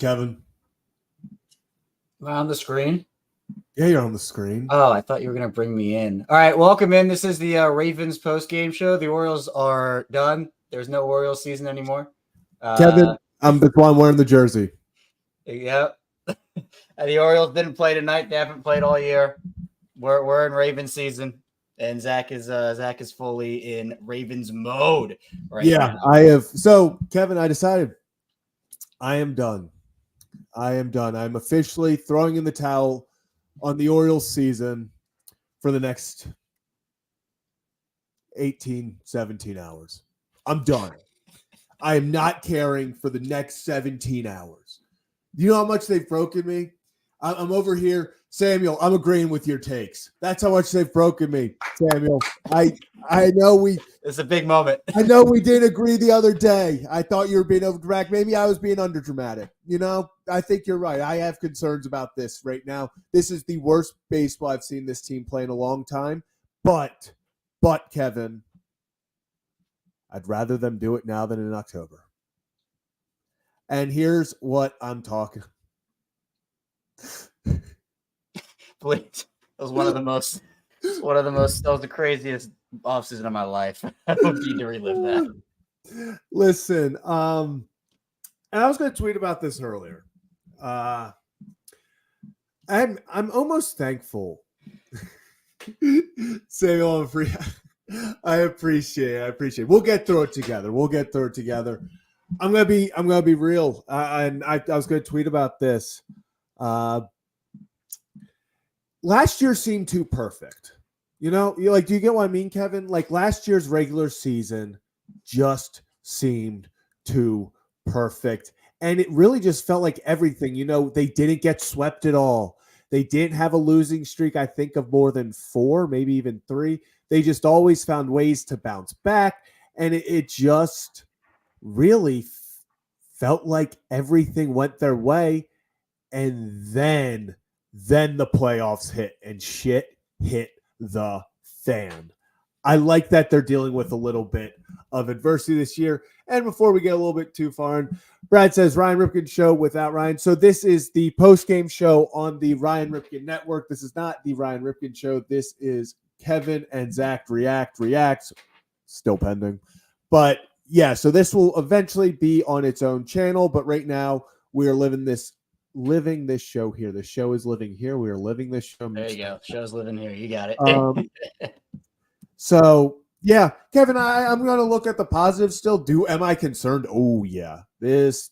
Kevin. Am I on the screen? Yeah, you're on the screen. Oh, I thought you were going to bring me in. All right, welcome in. This is the Ravens post-game show. The Orioles are done. There's no Orioles season anymore. Kevin, I'm the one wearing the jersey. Yep. The Orioles didn't play tonight. They haven't played all year. We're in Ravens season, and Zach is fully in Ravens mode right now. I have. So, Kevin, I decided I am done. I'm officially throwing in the towel on the Orioles season for the next 18, 17 hours. I'm done. I am not caring for the next 17 hours. You know how much they've broken me? I'm over here, Samuel, I'm agreeing with your takes. That's how much they've broken me, Samuel. I know it's a big moment. I know we didn't agree the other day. I thought you were being overdramatic. Maybe I was being underdramatic. You know, I think you're right. I have concerns about this right now. This is the worst baseball I've seen this team play in a long time. But Kevin, I'd rather them do it now than in October. And here's what I'm talking. Please. That was that was the craziest offseason of my life. I don't need to relive that. Listen, and I was going to tweet about this earlier. I'm almost thankful. Samuel, I'm free. I appreciate it. We'll get through it together. I'm gonna be real. And I was gonna tweet about this. Last year seemed too perfect. You know, do you get what I mean, Kevin? Like last year's regular season just seemed too perfect. And it really just felt like everything, they didn't get swept at all. They didn't have a losing streak, I think, of more than 4, maybe even 3. They just always found ways to bounce back. And it just really felt like everything went their way. And then the playoffs hit and shit hit the fan. I like that they're dealing with a little bit of adversity this year. And before we get a little bit too far in, Brad says Ryan Ripken show without Ryan. So this is the post-game show on the Ryan Ripken Network. This is not the Ryan Ripken show. This is Kevin and Zach reacts. Still pending. But yeah, so this will eventually be on its own channel. But right now we are living this show here. The show is living here. We are living this show. There you go. Show's living here. You got it. So yeah, Kevin, I'm going to look at the positives still. Am I concerned? Oh yeah, this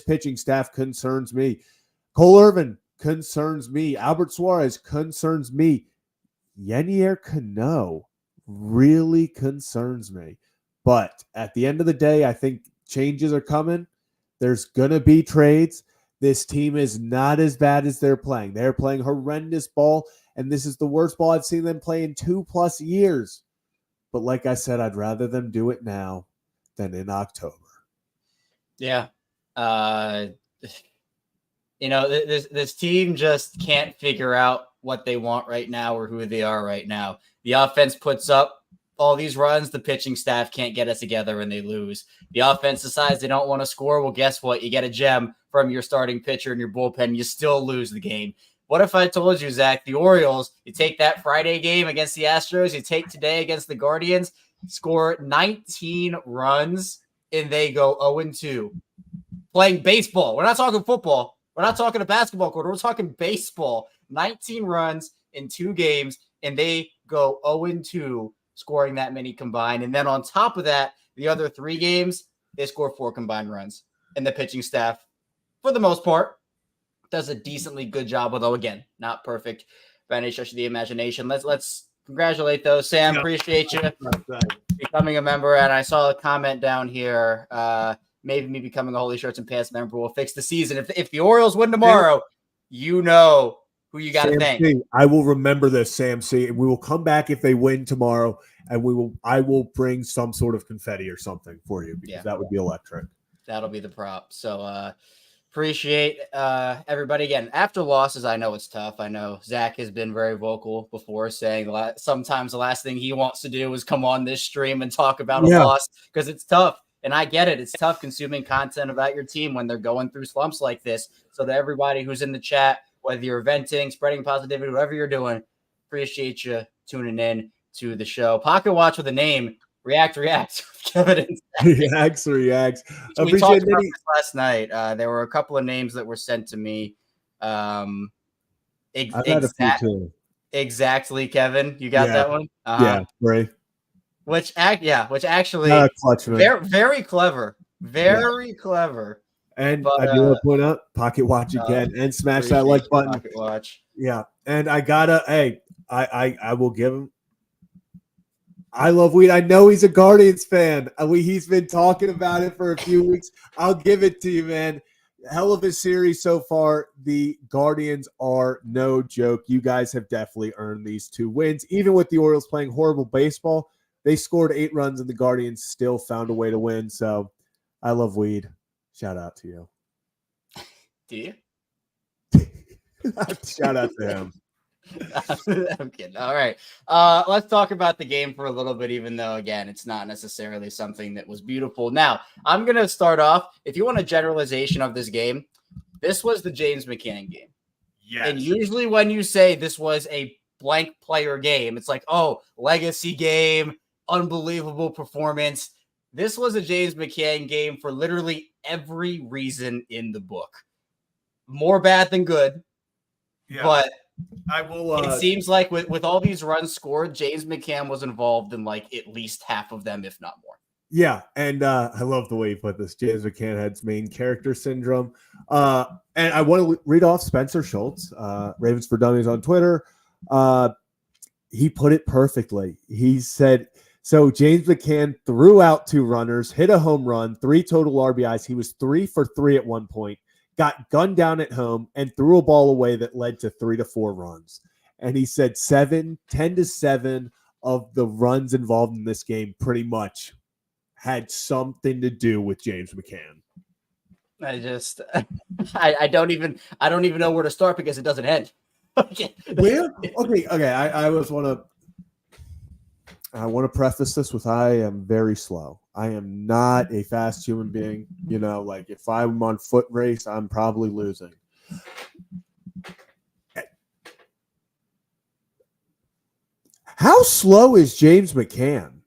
pitching staff concerns me. Cole Irvin concerns me. Albert Suarez concerns me. Yenier Cano really concerns me. But at the end of the day, I think changes are coming. There's going to be trades. This team is not as bad as they're playing. They're playing horrendous ball, and this is the worst ball I've seen them play in 2+ years. But like I said, I'd rather them do it now than in October. Yeah. This team just can't figure out what they want right now or who they are right now. The offense puts up all these runs. The pitching staff can't get it together and they lose. The offense decides they don't want to score. Well, guess what? You get a gem from your starting pitcher and your bullpen. You still lose the game. What if I told you, Zach, the Orioles, you take that Friday game against the Astros, you take today against the Guardians, score 19 runs, and they go 0-2. Playing baseball. We're not talking football. We're not talking a basketball court. We're talking baseball. 19 runs in 2 games, and they go 0-2, scoring that many combined. And then on top of that, the other 3 games, they score 4 combined runs. And the pitching staff, for the most part, does a decently good job, although again, not perfect by any stretch of the imagination. Let's congratulate those. Sam, appreciate you becoming a member. And I saw a comment down here. Maybe me becoming a Holy Shirts and Pants member will fix the season. If the Orioles win tomorrow, you know who you got to thank. I will remember this, Sam C. And we will come back if they win tomorrow, and I will bring some sort of confetti or something for you because that would be electric. That'll be the prop. So appreciate everybody. Again, after losses, I know it's tough. I know Zach has been very vocal before saying sometimes the last thing he wants to do is come on this stream and talk about a loss because it's tough. And I get it. It's tough consuming content about your team when they're going through slumps like this. So to everybody who's in the chat, whether you're venting, spreading positivity, whatever you're doing, appreciate you tuning in to the show. Pocket Watch with a name. React. Kevin Reacts. We talked about this last night. There were a couple of names that were sent to me. I've had a few too. Exactly, Kevin. You got that one? Yeah, right. Which actually very clever. Very clever. And I do want to point out Pocket Watch again and smash that like button. Pocket Watch. Yeah. And I gotta, I will give him. I love Weed. I know he's a Guardians fan. He's been talking about it for a few weeks. I'll give it to you, man. Hell of a series so far. The Guardians are no joke. You guys have definitely earned these 2 wins. Even with the Orioles playing horrible baseball, they scored 8 runs and the Guardians still found a way to win. So I love Weed. Shout out to you. Do you? Shout out to him. I'm kidding. All right. Let's talk about the game for a little bit, even though, again, it's not necessarily something that was beautiful. Now, I'm going to start off. If you want a generalization of this game, this was the James McCann game. Yes. And usually when you say this was a blank player game, it's like, oh, legacy game, unbelievable performance. This was a James McCann game for literally every reason in the book. More bad than good. Yeah. But I will. It seems like with all these runs scored, James McCann was involved in like at least half of them, if not more. Yeah, and I love the way you put this. James McCann had main character syndrome. And I want to read off Spencer Schultz, Ravens for Dummies on Twitter. He put it perfectly. He said, so James McCann threw out 2 runners, hit a home run, 3 total RBIs. He was 3 for 3 at one point. Got gunned down at home and threw a ball away that led to 3 to 4 runs. And he said 10 to 7 of the runs involved in this game pretty much had something to do with James McCann. I don't even know where to start because it doesn't end. Where? Okay. I want to preface this with I am very slow. I am not a fast human being. You know, like if I'm on foot race, I'm probably losing. How slow is James McCann?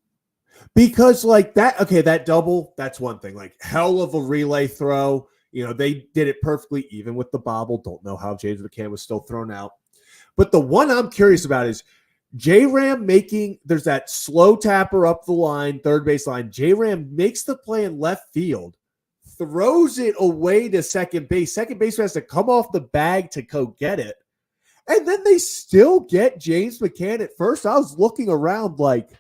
Because like that, okay, that double, that's one thing. Like hell of a relay throw. You know, they did it perfectly, even with the bobble. Don't know how James McCann was still thrown out. But the one I'm curious about is J-Ram there's that slow tapper up the line, third base line. J-Ram makes the play in left field, throws it away to second base. Second baseman has to come off the bag to go get it. And then they still get James McCann at first. I was looking around like,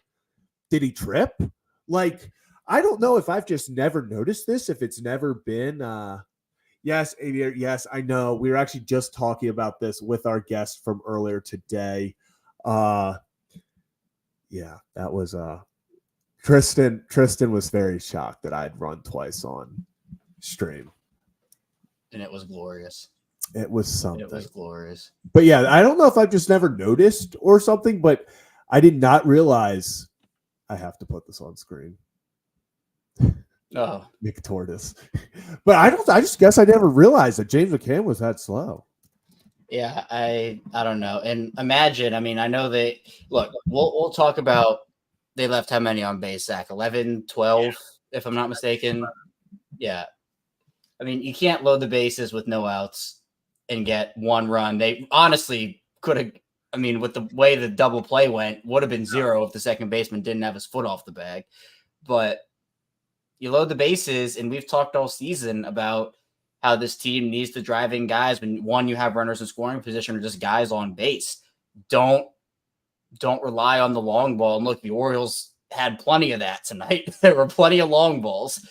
did he trip? Like, I don't know if I've just never noticed this, if it's never been yes, Aviator, yes, I know. We were actually just talking about this with our guest from earlier today. Yeah, that was Tristan was very shocked that I'd run twice on stream. And it was glorious. It was something. It was glorious. But yeah, I don't know if I've just never noticed or something, but I did not realize I have to put this on screen. Oh, Nick Tortoise. But I just guess I never realized that James McCann was that slow. Yeah, I don't know. And imagine, I mean, I know they look, we'll talk about they left how many on base, Zach? 11, 12, if I'm not mistaken. Yeah. I mean, you can't load the bases with no outs and get 1 run. They honestly could have, I mean, with the way the double play went, would have been 0 if the second baseman didn't have his foot off the bag. But you load the bases, and we've talked all season about how this team needs to drive in guys when, one, you have runners in scoring position or just guys on base. Don't rely on the long ball. And look, the Orioles had plenty of that tonight. There were plenty of long balls,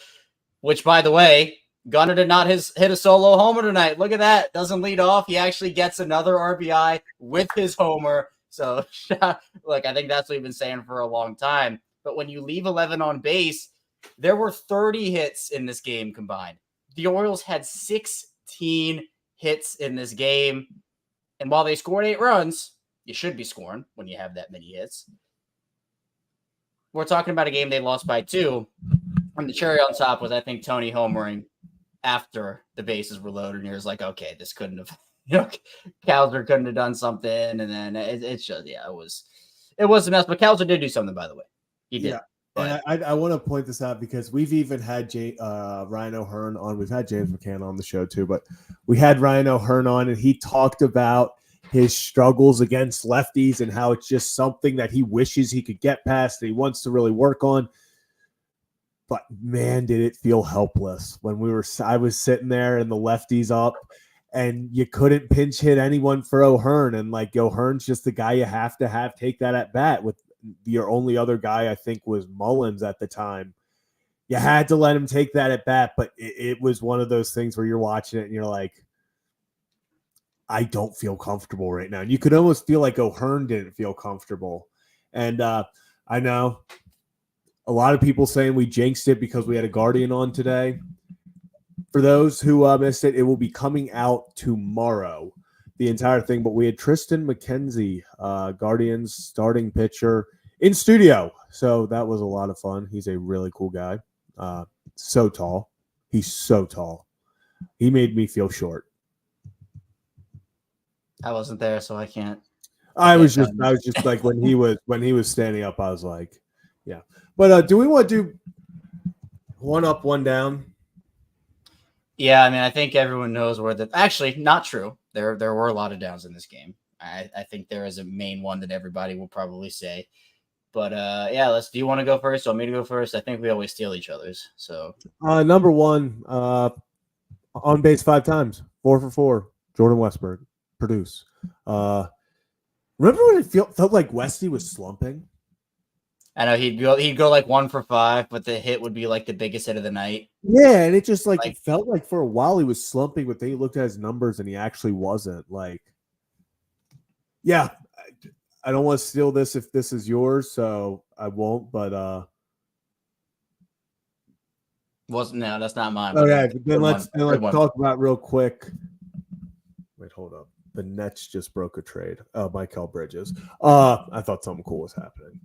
which, by the way, Gunnar did not hit a solo homer tonight. Look at that. Doesn't lead off. He actually gets another RBI with his homer. So, look, I think that's what we've been saying for a long time. But when you leave 11 on base, there were 30 hits in this game combined. The Orioles had 16 hits in this game. And while they scored 8 runs, you should be scoring when you have that many hits. We're talking about a game they lost by 2. And the cherry on top was, I think, Tony homering after the bases were loaded, and he was like, okay, this couldn't have, Cowser couldn't have done something. And then it's just, it was a mess. But Cowser did do something, by the way. He did. Yeah. And I want to point this out because we've even had Ryan O'Hearn on. We've had James McCann on the show too, but we had Ryan O'Hearn on, and he talked about his struggles against lefties and how it's just something that he wishes he could get past, that he wants to really work on. But man, did it feel helpless when I was sitting there and the lefties up, and you couldn't pinch hit anyone for O'Hearn, and like O'Hearn's just the guy you have to take that at bat with. Your only other guy, I think, was Mullins at the time. You had to let him take that at bat, but it was one of those things where you're watching it and you're like, I don't feel comfortable right now. And you could almost feel like O'Hearn didn't feel comfortable. And I know a lot of people saying we jinxed it because we had a Guardian on today. For those who missed it, it will be coming out tomorrow, the entire thing. But we had Tristan McKenzie, Guardians starting pitcher, in studio. So that was a lot of fun. He's a really cool guy. So tall. He's so tall. He made me feel short. I wasn't there, so I can't. I was just like when he was standing up, I was like, yeah. But do we want to do one up, one down? Yeah, I mean, I think everyone knows where the. Actually, not true. There were a lot of downs in this game. I think there is a main one that everybody will probably say. But yeah, do you want to go first? Want me to go first? I think we always steal each other's. So number one, on base 5 times, 4 for 4. Jordan Westberg, produce. Remember when it felt like Westy was slumping? I know he'd go like 1 for 5, but the hit would be like the biggest hit of the night. Yeah, and it just it felt like for a while he was slumping, but then he looked at his numbers and he actually wasn't. Yeah, I don't want to steal this if this is yours, so I won't. But no, that's not mine. Okay, then let's talk about real quick. Wait, hold up. The Nets just broke a trade. Michael Bridges. I thought something cool was happening.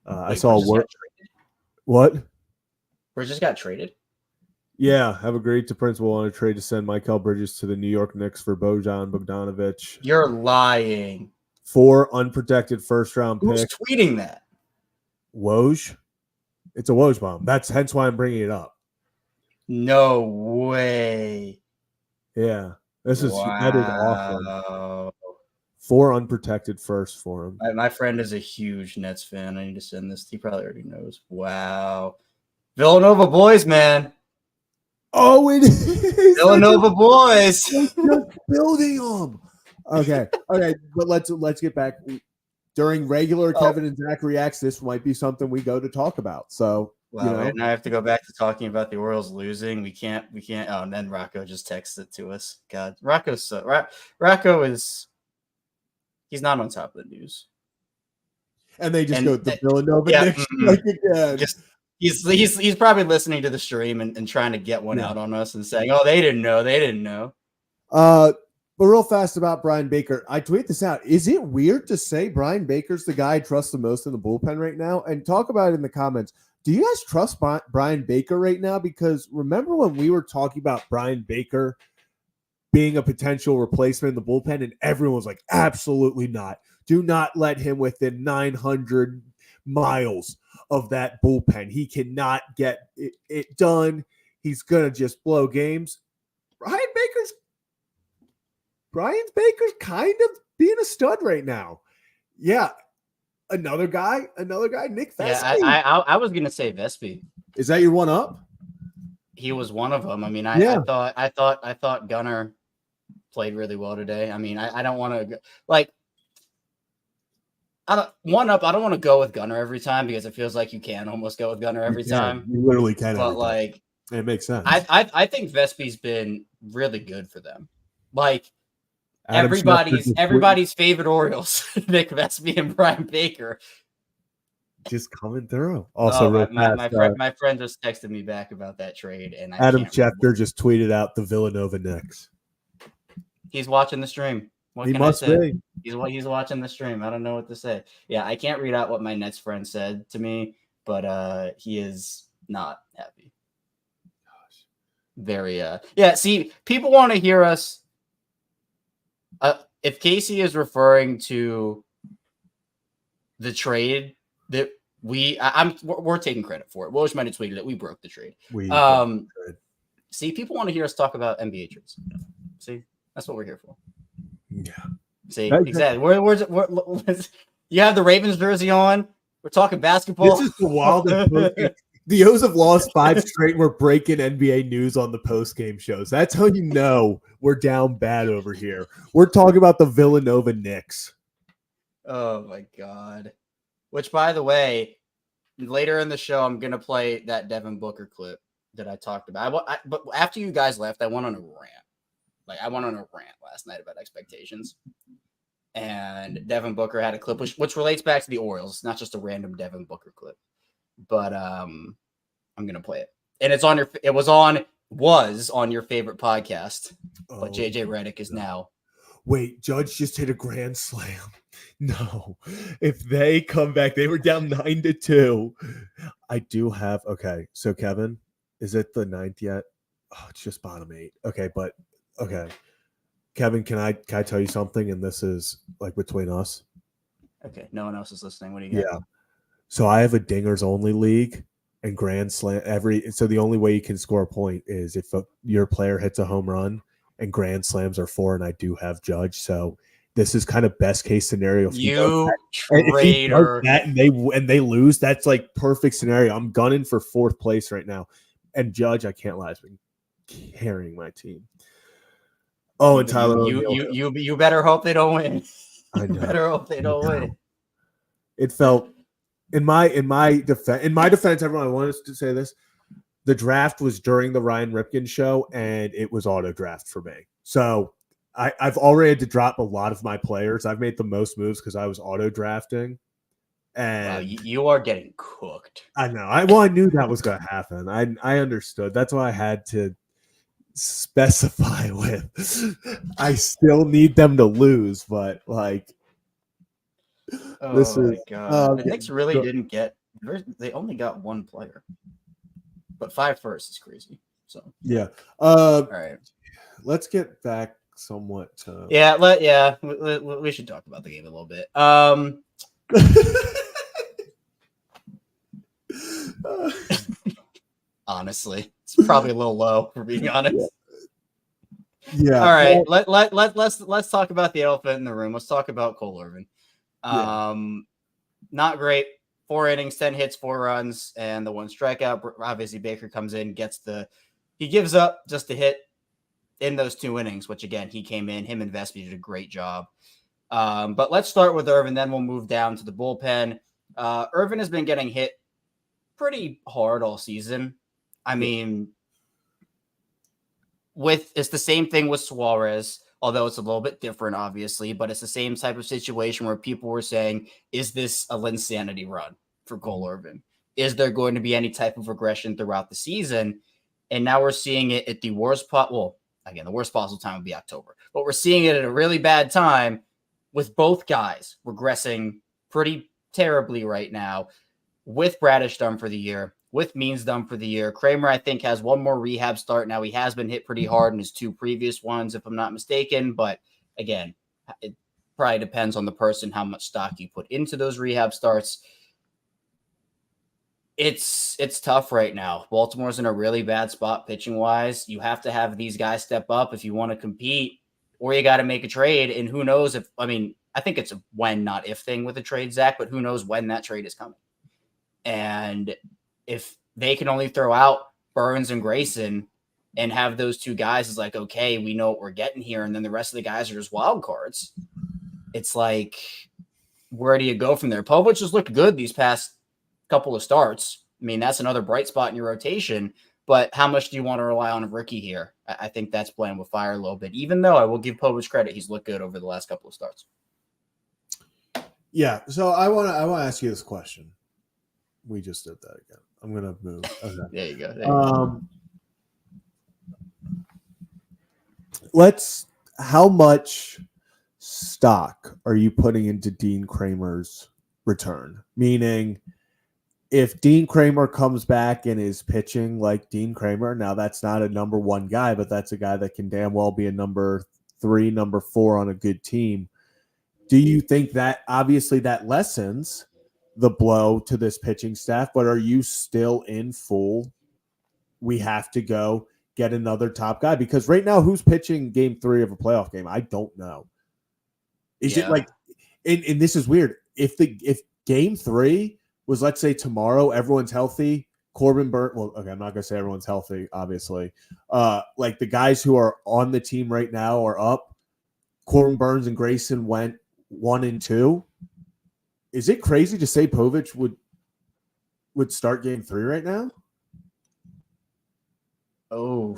I saw what? Bridges got traded. Yeah, have agreed to principal on a trade to send Michael Bridges to the New York Knicks for Bojan Bogdanovic. You're lying. 4 unprotected first-round picks. Who's tweeting that? Woj. It's a Woj bomb. That's hence why I'm bringing it up. No way. Yeah, that is awesome. 4 unprotected firsts for him. My friend is a huge Nets fan. I need to send this. He probably already knows. Wow. Villanova boys, man. Oh, it is. Villanova boys. Building them. Okay. But let's get back. During regular Kevin and Zach Reacts, this might be something we go to talk about. So, now I have to go back to talking about the Orioles losing. We can't. Oh, and then Rocco just texted it to us. God, Rocco is. He's not on top of the news. And they just go the Villanova Knicks again. He's probably listening to the stream and trying to get one out on us and saying, "Oh, they didn't know." But real fast about Brian Baker, I tweet this out. Is it weird to say Brian Baker's the guy I trust the most in the bullpen right now? And talk about it in the comments. Do you guys trust Brian Baker right now? Because remember when we were talking about Brian Baker being a potential replacement in the bullpen, and everyone was like, absolutely not. Do not let him within 900 miles of that bullpen. He cannot get it done. He's going to just blow games. Brian Baker's kind of being a stud right now. Yeah. Another guy, Nick Vespi. Yeah, I was going to say Vespi. Is that your one up? He was one of them. I mean, I thought Gunnar played really well today. I mean, I don't want to I don't want to go with Gunnar every time because it feels like you can almost go with Gunnar every time. You literally can. But it makes sense. I think Vespi's been really good for them. Everybody's favorite Orioles, Nick Vespi and Brian Baker. Just coming through. Also, my friend just texted me back about that trade, and Adam Schefter just tweeted out the Villanova Knicks. He's watching the stream. He must be. He's watching the stream. I don't know what to say. Yeah, I can't read out what my Nets friend said to me, but he is not happy. Very, yeah. See, people want to hear us. If Casey is referring to the trade that we're taking credit for it. Woj might have tweeted it. We broke the trade. See, people want to hear us talk about NBA trades. See, that's what we're here for. Yeah. See, exactly. We're you have the Ravens jersey on. We're talking basketball. This is the wildest. The O's have lost 5 straight. We're breaking NBA news on the post-game shows. That's how you know we're down bad over here. We're talking about the Villanova Knicks. Oh, my God. Which, by the way, later in the show, I'm going to play that Devin Booker clip that I talked about. But after you guys left, I went on a rant. I went on a rant last night about expectations. And Devin Booker had a clip, which relates back to the Orioles. It's not just a random Devin Booker clip. But I'm gonna play it, and was on your favorite podcast, but JJ Redick is now. Wait, Judge just hit a grand slam. No, if they come back, they were down 9-2. I do have So Kevin, is it the 9th yet? Oh, it's just bottom 8. Okay. Kevin, can I tell you something? And this is between us. Okay, no one else is listening. What do you got? Yeah. So I have a dingers only league and grand slam so the only way you can score a point is if your player hits a home run, and grand slams are 4, and I do have Judge. So this is kind of best case scenario. If you traitor. And they lose, that's perfect scenario. I'm gunning for 4th place right now. And Judge, I can't lie, has been carrying my team. Oh, and Tyler, you better hope they don't win. I know. Better hope they don't win. It felt in my defense, everyone, I wanted to say this. The draft was during the Ryan Ripken show, and it was auto draft for me. So I've already had to drop a lot of my players. I've made the most moves because I was auto drafting. And wow, you are getting cooked. I know. I knew that was going to happen. I understood. That's why I had to specify with. I still need them to lose, but this is God. The Knicks really didn't get. They only got 1 player, but 5 first is crazy. So yeah. All right. Let's get back somewhat to we should talk about the game a little bit. Honestly, it's probably a little low for being honest. Yeah. All right. Let's talk about the elephant in the room. Let's talk about Cole Irvin. Not great. 4 innings, 10 hits, 4 runs, and the 1 strikeout. Obviously, Baker comes in, he gives up just to hit in those 2 innings, which again, he came in, him and Vespi did a great job. But let's start with Irvin, then we'll move down to the bullpen. Irvin has been getting hit pretty hard all season. I mean, it's the same thing with Suarez, although it's a little bit different, obviously, but it's the same type of situation where people were saying, is this a Linsanity run for Cole Irvin? Is there going to be any type of regression throughout the season? And now we're seeing it at the worst the worst possible time would be October, but we're seeing it at a really bad time with both guys regressing pretty terribly right now, with Bradish done for the year, with Means done for the year. Kramer, I think, has 1 more rehab start. Now, he has been hit pretty hard in his 2 previous ones, if I'm not mistaken. But again, it probably depends on the person, how much stock you put into those rehab starts. It's tough right now. Baltimore's in a really bad spot pitching-wise. You have to have these guys step up if you want to compete, or you got to make a trade. And who knows I think it's a when, not if thing with a trade, Zach, but who knows when that trade is coming. And if they can only throw out Burns and Grayson and have those 2 guys is okay, we know what we're getting here, and then the rest of the guys are just wild cards, it's where do you go from there? Povich has looked good these past couple of starts. I mean, that's another bright spot in your rotation, but how much do you want to rely on a rookie here? I think that's playing with fire a little bit, even though I will give Povich credit. He's looked good over the last couple of starts. Yeah. So I want to ask you this question. We just did that again. I'm going to move. Okay. There you go. How much stock are you putting into Dean Kramer's return? Meaning, if Dean Kramer comes back and is pitching like Dean Kramer, now that's not a number one guy, but that's a guy that can damn well be a number 3, number 4 on a good team. Do you think that obviously that lessens the blow to this pitching staff, but are you still in full? We have to go get another top guy, because right now, who's pitching game 3 of a playoff game? I don't know. Is it like, and this is weird. If game 3 was, let's say tomorrow, everyone's healthy, Corbin Burns, well, okay, I'm not going to say everyone's healthy, obviously. Like the guys who are on the team right now are up. Corbin Burns and Grayson went 1 and 2. Is it crazy to say Povich would start game 3 right now? Oh,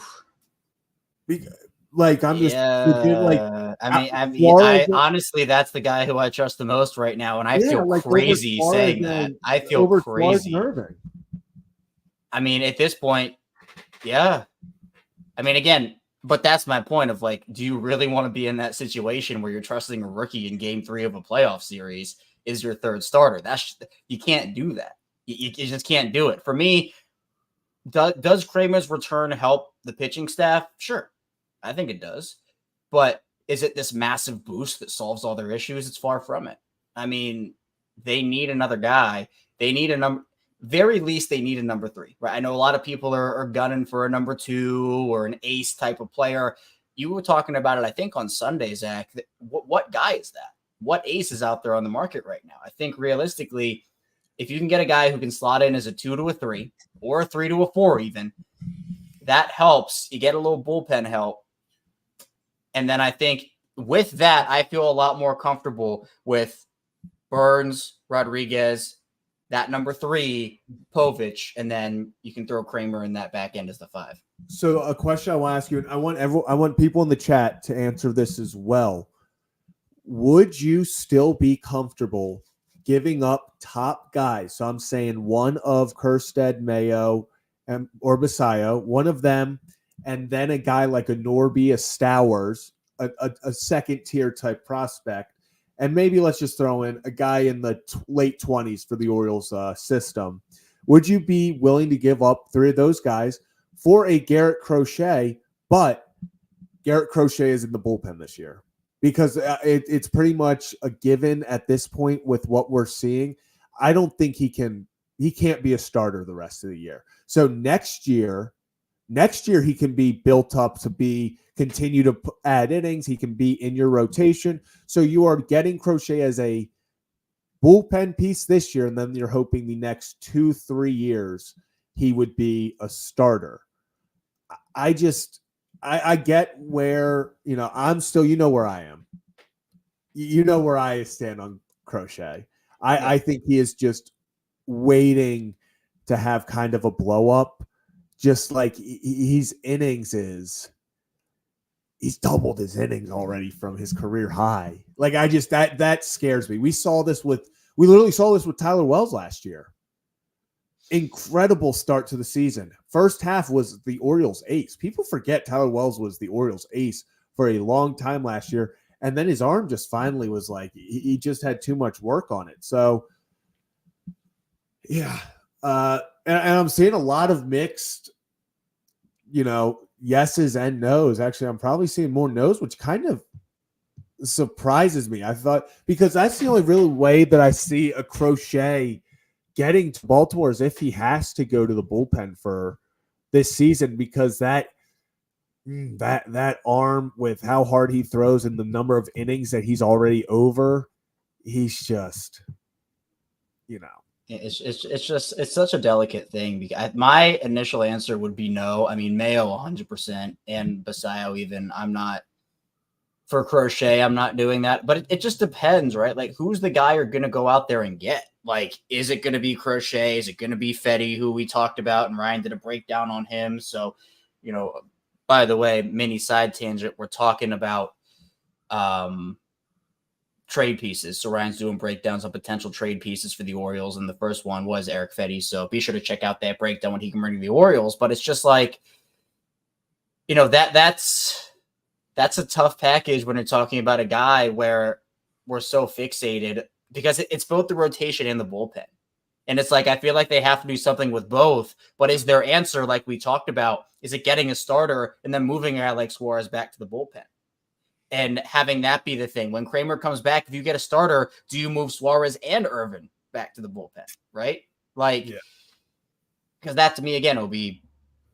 like I'm just like. I honestly, that's the guy who I trust the most right now, and I feel like crazy saying that. I feel crazy. I mean, at this point, yeah. I mean, again, but that's my point of like, do you really want to be in that situation where you're trusting a rookie in game 3 of a playoff series is your third starter? You can't do that. You just can't do it. For me, does Kramer's return help the pitching staff? Sure. I think it does. But is it this massive boost that solves all their issues? It's far from it. I mean, they need another guy. They need very least they need a number 3, right? I know a lot of people are gunning for a number 2 or an ace type of player. You were talking about it, I think, on Sunday, Zach. What guy is that? What ace is out there on the market right now? I think realistically, if you can get a guy who can slot in as a 2 to a 3 or a 3 to a 4 even, that helps. You get a little bullpen help. And then I think with that, I feel a lot more comfortable with Burns, Rodriguez, that number 3, Povich, and then you can throw Kramer in that back end as the 5. So a question I want to ask you, and I want people in the chat to answer this as well. Would you still be comfortable giving up top guys? So I'm saying one of Kjerstad, Mayo, or Basayo, one of them, and then a guy like a Norby, a Stowers, a second tier type prospect. And maybe let's just throw in a guy in the late 20s for the Orioles system. Would you be willing to give up 3 of those guys for a Garrett Crochet? But Garrett Crochet is in the bullpen this year, because it's pretty much a given at this point with what we're seeing. I don't think he can't be a starter the rest of the year. So next year he can be built up to continue to add innings. He can be in your rotation. So you are getting Crochet as a bullpen piece this year, and then you're hoping the next 2-3 years he would be a starter. I get where, I'm still, where I am. You know where I stand on Crochet. I think he is just waiting to have kind of a blow up, just like he's doubled his innings already from his career high. Like that scares me. We literally saw this with Tyler Wells last year. Incredible start to the season. First half was the Orioles ace. People forget Tyler Wells was the Orioles ace for a long time last year. And then his arm just finally was like, he just had too much work on it. So yeah. And I'm seeing a lot of mixed, yeses and nos. Actually, I'm probably seeing more nos, which kind of surprises me. I thought, because that's the only real way that I see a Crochet getting to Baltimore is if he has to go to the bullpen for this season, because that arm with how hard he throws and the number of innings that he's already over, he's just, It's such a delicate thing. Because my initial answer would be no. I mean, Mayo 100% and Basayo even. I'm not for Crochet. I'm not doing that. But it just depends, right? Like, who's the guy you're going to go out there and get? Like, is it going to be Crochet? Is it going to be Fetty, who we talked about? And Ryan did a breakdown on him. So, by the way, mini side tangent, we're talking about trade pieces. So Ryan's doing breakdowns on potential trade pieces for the Orioles, and the first one was Eric Fetty. So be sure to check out that breakdown when he can bring to the Orioles. But it's just like, that's a tough package when you're talking about a guy where we're so fixated, because it's both the rotation and the bullpen. And it's like, I feel like they have to do something with both. But is their answer, like we talked about, is it getting a starter and then moving a guy like Suarez back to the bullpen? And having that be the thing. When Kramer comes back, if you get a starter, do you move Suarez and Irvin back to the bullpen? Right? Like, because that to me, again, will be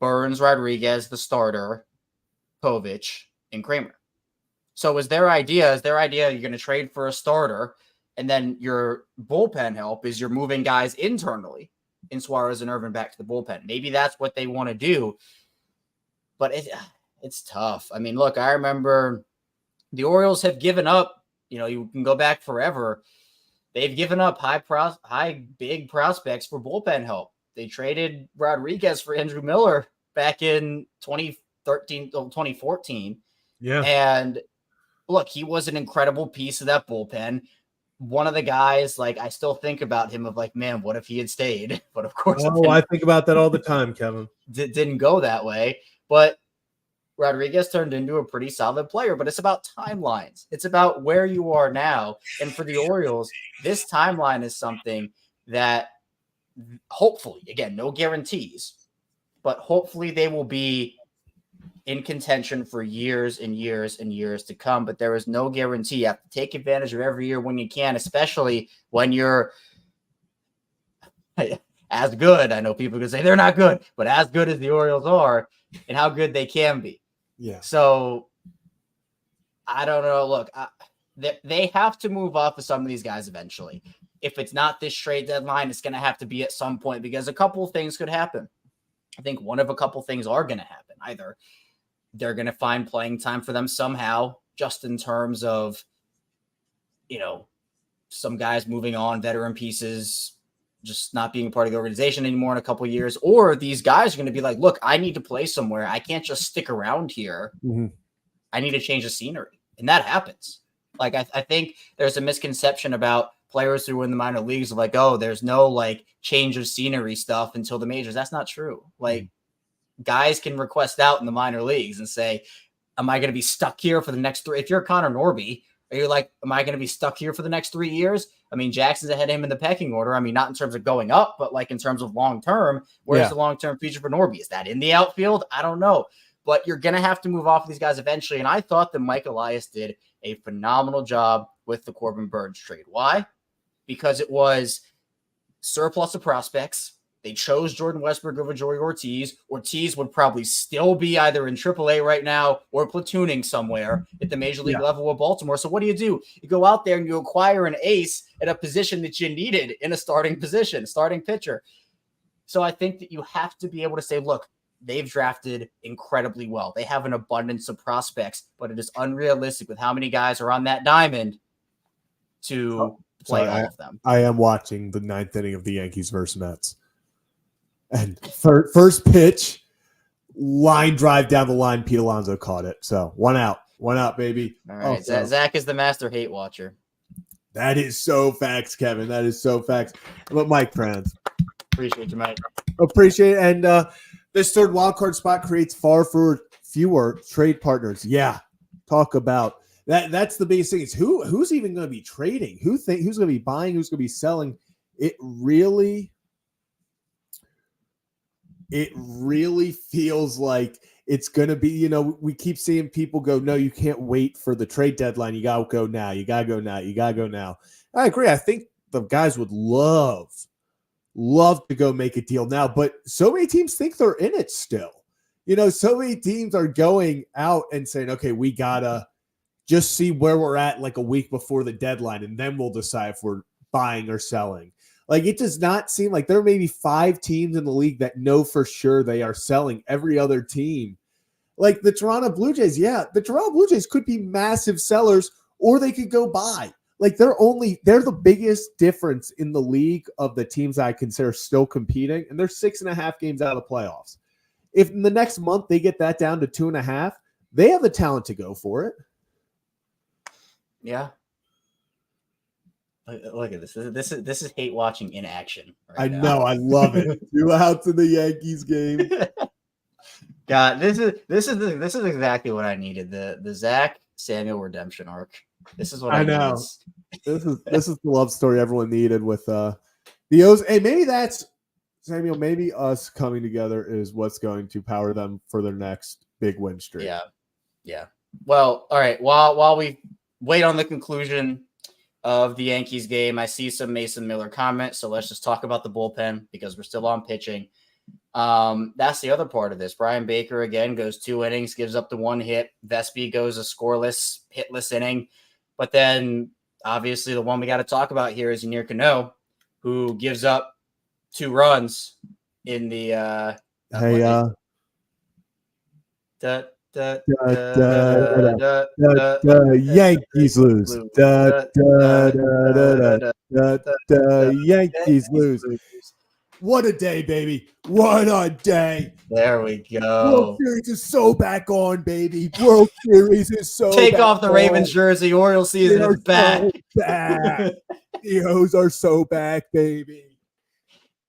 Burns, Rodriguez, the starter, Povich, and Kramer. So is their idea you're going to trade for a starter, and then your bullpen help is you're moving guys internally in Suarez and Irvin back to the bullpen. Maybe that's what they want to do, but it's tough. I mean, look, I remember the Orioles have given up, you can go back forever. They've given up big prospects for bullpen help. They traded Rodriguez for Andrew Miller back in 2014. Yeah. And look, he was an incredible piece of that bullpen. One of the guys, like, I still think about him of like, man, what if he had stayed? But of course, I think about that all the time, Kevin. Didn't go that way. But Rodriguez turned into a pretty solid player, but it's about timelines. It's about where you are now. And for the Orioles, this timeline is something that hopefully, again, no guarantees, but hopefully they will be in contention for years and years and years to come. But there is no guarantee. You have to take advantage of every year when you can, especially when you're as good. I know people can say they're not good, but as good as the Orioles are and how good they can be. Yeah. So I don't know. Look, they have to move off of some of these guys eventually. If it's not this trade deadline, it's going to have to be at some point because a couple of things could happen. I think one of a couple of things are going to happen. Either they're going to find playing time for them somehow, just in terms of, some guys moving on, veteran pieces, just not being a part of the organization anymore in a couple of years, or these guys are going to be like, look, I need to play somewhere. I can't just stick around here. Mm-hmm. I need to change the scenery. And that happens. Like, I think there's a misconception about players who are in the minor leagues of like, oh, there's no like change of scenery stuff until the majors. That's not true. Like, guys can request out in the minor leagues and say, am I going to be stuck here for the next 3? If you're Connor Norby, are you like, am I going to be stuck here for the next 3 years? I mean, Jackson's ahead of him in the pecking order. I mean, not in terms of going up, but like in terms of long-term, where's the long-term future for Norby? Is that in the outfield? I don't know, but you're going to have to move off of these guys eventually. And I thought that Mike Elias did a phenomenal job with the Corbin Burns trade. Why? Because it was surplus of prospects. They chose Jordan Westbrook over Joey Ortiz. Ortiz would probably still be either in AAA right now or platooning somewhere at the major league level with Baltimore. So what do? You go out there and you acquire an ace at a position that you needed in a starting position, starting pitcher. So I think that you have to be able to say, look, they've drafted incredibly well. They have an abundance of prospects, but it is unrealistic with how many guys are on that diamond to play all of them. I am watching the 9th inning of the Yankees versus Mets. And first pitch, line drive down the line. Pete Alonso caught it. So one out, baby. All right. Zach is the master hate watcher. That is so facts, Kevin. That is so facts. But Mike Franz. Appreciate you, Mike. Appreciate it. And this third wildcard spot creates far fewer trade partners. Yeah. Talk about that. That's the biggest thing. Is who's even going to be trading? Who's going to be buying? Who's going to be selling? It really feels like it's going to be, we keep seeing people go, no, you can't wait for the trade deadline. You got to go now. You got to go now. You got to go now. I agree. I think the guys would love to go make a deal now, but so many teams think they're in it still. So many teams are going out and saying, okay, we got to just see where we're at like a week before the deadline, and then we'll decide if we're buying or selling. Like, it does not seem like there are maybe 5 teams in the league that know for sure they are selling. Every other team, like the Toronto Blue Jays, the Toronto Blue Jays could be massive sellers, or they could go buy. Like, they're the biggest difference in the league of the teams I consider still competing, and they're 6.5 games out of the playoffs. If in the next month they get that down to 2.5, they have the talent to go for it. Yeah. Look at this. This is hate watching in action. Right now. Know. I love it. 2 outs in the Yankees game. God, this is exactly what I needed. The Zach Samuel redemption arc. This is what I know. This is the love story everyone needed with The O's, and maybe that's Samuel. Maybe us coming together is what's going to power them for their next big win streak. Yeah. Well, all right. While we wait on the conclusion of the Yankees game, I see some Mason Miller comments. So let's just talk about the bullpen because we're still on pitching. That's the other part of this. Brian Baker again goes 2 innings, gives up the 1 hit. Vespi goes a scoreless, hitless inning. But then obviously the one we got to talk about here is Yennier Cano, who gives up 2 runs in the Yankees lose. Yankees lose. What a day, baby. What a day. There we go. World Series is so back on, baby. World Series is so Take back off the Ravens jersey. Orioles season is back. So back. The O's are so back, baby.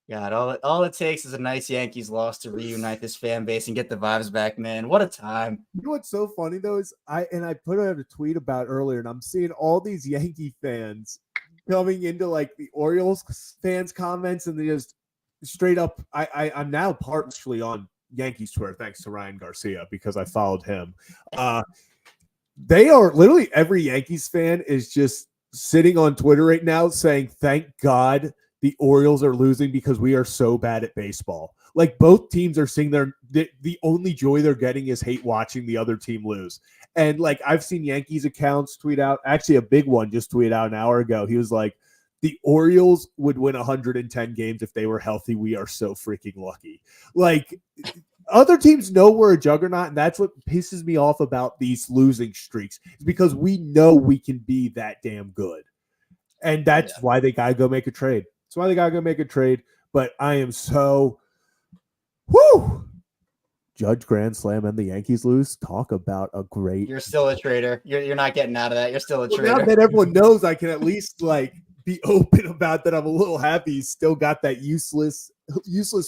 God, all it takes is a nice Yankees loss to reunite this fan base and get the vibes back, man. What a time. You know what's so funny though is I put out a tweet about earlier, and I'm seeing all these Yankee fans coming into like the Orioles fans comments, and they just straight up. I'm now partially on Yankees Twitter thanks to Ryan Garcia because I followed him. They are literally every Yankees fan is just sitting on Twitter right now saying, "Thank God the Orioles are losing because we are so bad at baseball." Like both teams are seeing the only joy they're getting is hate watching the other team lose. And like I've seen Yankees accounts tweet out, actually a big one just tweeted out an hour ago. He was like, the Orioles would win 110 games if they were healthy. We are so freaking lucky. Like other teams know we're a juggernaut, and that's what pisses me off about these losing streaks is because we know we can be that damn good. And that's why they got to go make a trade. That's why they got to go make a trade. But I am so, Judge Grand Slam and the Yankees lose. Talk about a great. You're still a traitor. You're not getting out of that. You're still a traitor. Now that everyone knows, I can at least like be open about that. I'm a little happy he's still got that useless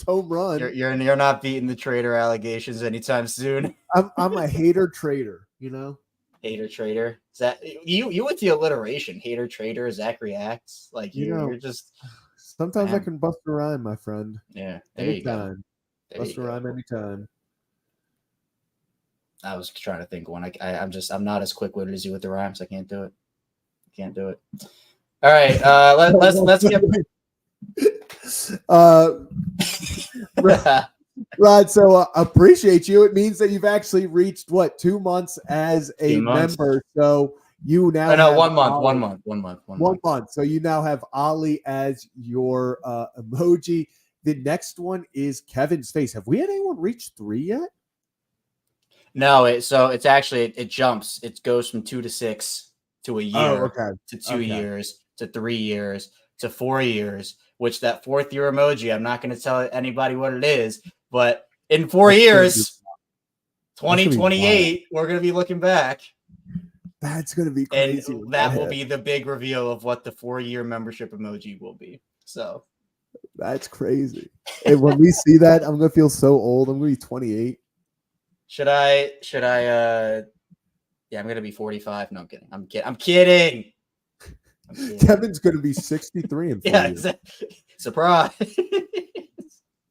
home run. You're not beating the traitor allegations anytime soon. I'm a hater traitor, you know. Hater traitor. Is that you with the alliteration? Hater traitor. Zach reacts like you're just. Sometimes I can bust a rhyme, my friend. Yeah, there anytime. You go. Bust a rhyme anytime. I was trying to think one. I'm not as quick witted as you with the rhymes. I can't do it. All right, let's get. Rod, so appreciate you. It means that you've actually reached 2 months as a member. So you now have 1 month. 1 month. So you now have Ollie as your emoji. The next one is Kevin's face. Have we had anyone reach 3 yet? No, it's actually it jumps. It goes from 2 to 6 to a year to 2 years to 3 years to 4 years. Which that 4th year emoji, I'm not going to tell anybody what it is, but in 4 years, 2028, we're going to be looking back. That's going to be crazy. And that will be the big reveal of what the 4-year membership emoji will be. So that's crazy. And when we see that, I'm going to feel so old. I'm going to be 28. Should I I'm going to be 45. No, I'm kidding. Kevin's going to be 63 in 4 years. Exactly. Surprise.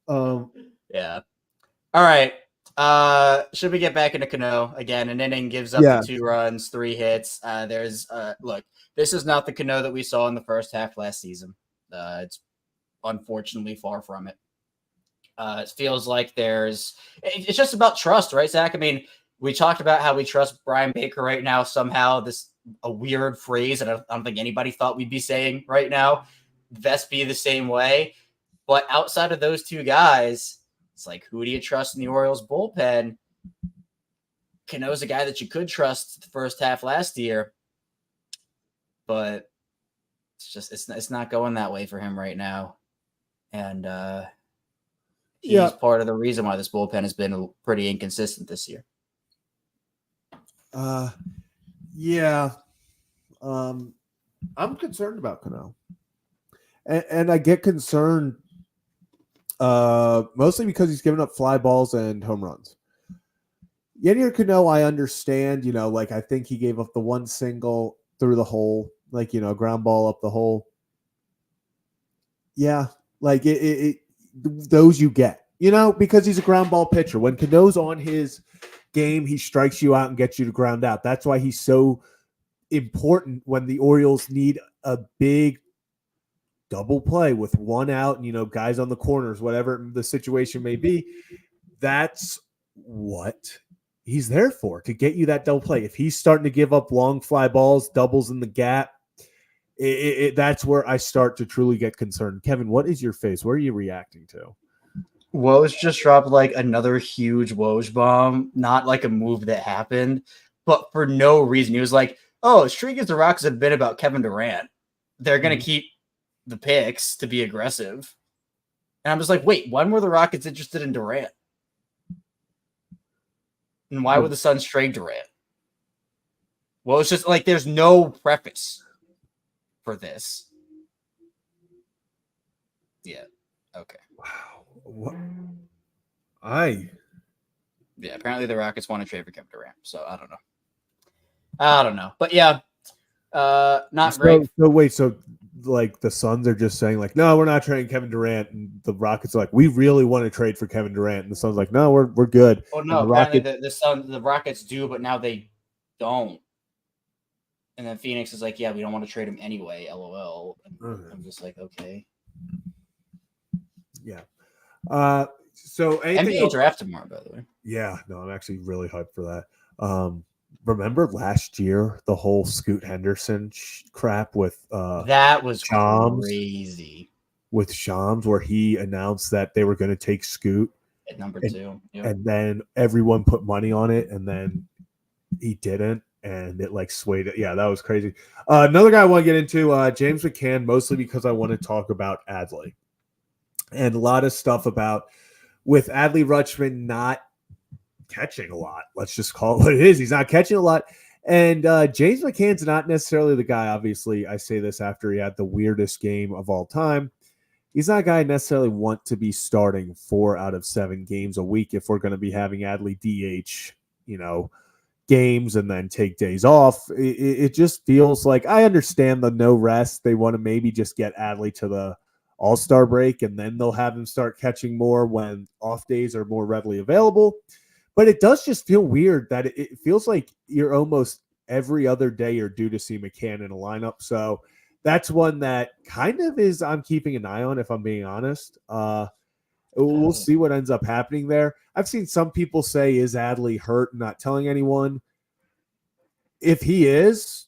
Yeah. All right. Should we get back into Cano again? An inning gives up the 2 runs, 3 hits. Look, this is not the Cano that we saw in the first half last season. It's unfortunately far from it. It feels like it's just about trust, right, Zach? I mean, we talked about how we trust Brian Baker right now. Somehow a weird phrase that I don't think anybody thought we'd be saying right now. Vespi the same way. But outside of those 2 guys, it's like, who do you trust in the Orioles bullpen? Cano's a guy that you could trust the first half last year. But it's not going that way for him right now. And he's part of the reason why this bullpen has been pretty inconsistent this year. I'm concerned about Cano. And I get concerned mostly because he's given up fly balls and home runs. Yennier Cano, I understand, I think he gave up the 1 single through the hole, ground ball up the hole. Yeah, Like those you get, because he's a ground ball pitcher. When Cano's on his game, he strikes you out and gets you to ground out. That's why he's so important when the Orioles need a big double play with one out and, guys on the corners, whatever the situation may be. That's what he's there for, to get you that double play. If he's starting to give up long fly balls, doubles in the gap, that's where I start to truly get concerned. Kevin, what is your face? What are you reacting to? Woj just dropped like another huge Woj bomb, not like a move that happened, but for no reason. He was like, oh, streak against the Rockets have been about Kevin Durant. They're going to keep the picks to be aggressive. And I'm just like, wait, when were the Rockets interested in Durant? And why would the Suns trade Durant? Well, it's just like there's no preface for this. Yeah. Okay. Wow. What? Yeah, apparently the Rockets want to trade for Kevin Durant. So I don't know. But yeah, not great. So wait, so like the Suns are just saying like, no, we're not trading Kevin Durant, and the Rockets are like, we really want to trade for Kevin Durant, and the Suns like, no, we're good. Oh no, apparently the Rockets do, but now they don't. And then Phoenix is like, yeah, we don't want to trade him anyway, LOL. And I'm just like, okay. Yeah. So NBA draft tomorrow, by the way. Yeah, no, I'm actually really hyped for that. Remember last year the whole Scoot Henderson crap with that was Shams, crazy. With Shams, where he announced that they were going to take Scoot at number 2, and then everyone put money on it, and then he didn't, and it like swayed it. Yeah, that was crazy. Another guy I want to get into, James McCann, mostly because I want to talk about Adley and a lot of stuff about with Adley Rutschman not catching a lot. Let's just call it what it is. He's not catching a lot. And James McCann's not necessarily the guy. Obviously, I say this after he had the weirdest game of all time. He's not a guy I necessarily want to be starting 4 out of 7 games a week if we're going to be having Adley DH, games and then take days off. It just feels like, I understand the no rest. They want to maybe just get Adley to the All-Star break, and then they'll have him start catching more when off days are more readily available. But it does just feel weird that it feels like you're almost every other day you're due to see McCann in a lineup. So that's one that kind of is I'm keeping an eye on, if I'm being honest. We'll see what ends up happening there. I've seen some people say, is Adley hurt and not telling anyone? If he is,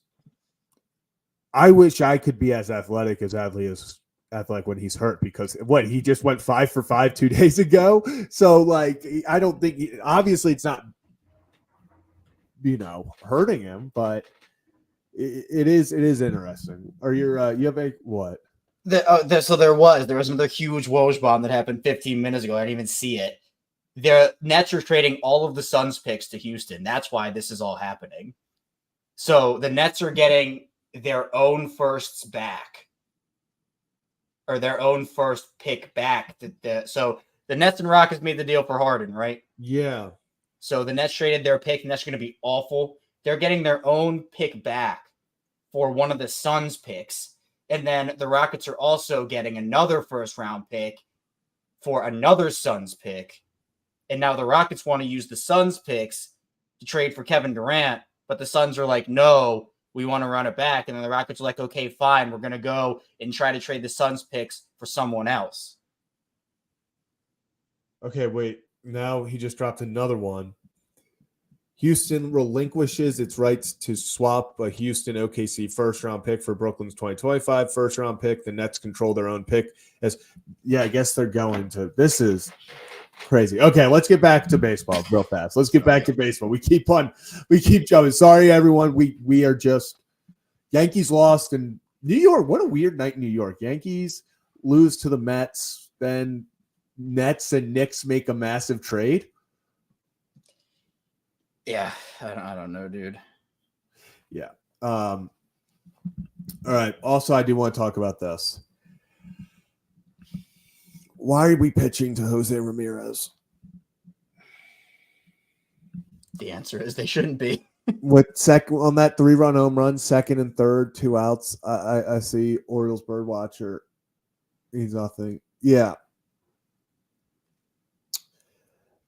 I wish I could be as athletic as Adley is athletic when he's hurt, because he just went 5 for 5 2 days ago. So like, I don't think obviously it's not, hurting him, but it is interesting. Are you have a what? So there was another huge Woj bomb that happened 15 minutes ago. I didn't even see it. The Nets are trading all of the Suns picks to Houston. That's why this is all happening. So the Nets are getting their own firsts back, or their own first pick back. So the Nets and Rockets made the deal for Harden, right? Yeah. So the Nets traded their pick, and that's going to be awful. They're getting their own pick back for one of the Suns picks. And then the Rockets are also getting another first-round pick for another Suns pick. And now the Rockets want to use the Suns picks to trade for Kevin Durant, but the Suns are like, no, we want to run it back. And then the Rockets are like, okay, fine, we're going to go and try to trade the Suns picks for someone else. Okay, wait. Now he just dropped another one. Houston relinquishes its rights to swap a Houston OKC first-round pick for Brooklyn's 2025 first-round pick. The Nets control their own pick. I guess they're going to. This is crazy. Okay, let's get back to baseball real fast. Let's get back to baseball. We keep jumping. Sorry, everyone. We are just Yankees lost in New York. What a weird night in New York. Yankees lose to the Mets, then Nets and Knicks make a massive trade. Yeah, I don't know, dude. Yeah. All right. Also, I do want to talk about this. Why are we pitching to Jose Ramirez? The answer is they shouldn't be. With second on that 3-run home run, second and third, 2 outs. I see Orioles Birdwatcher. He's nothing. Yeah.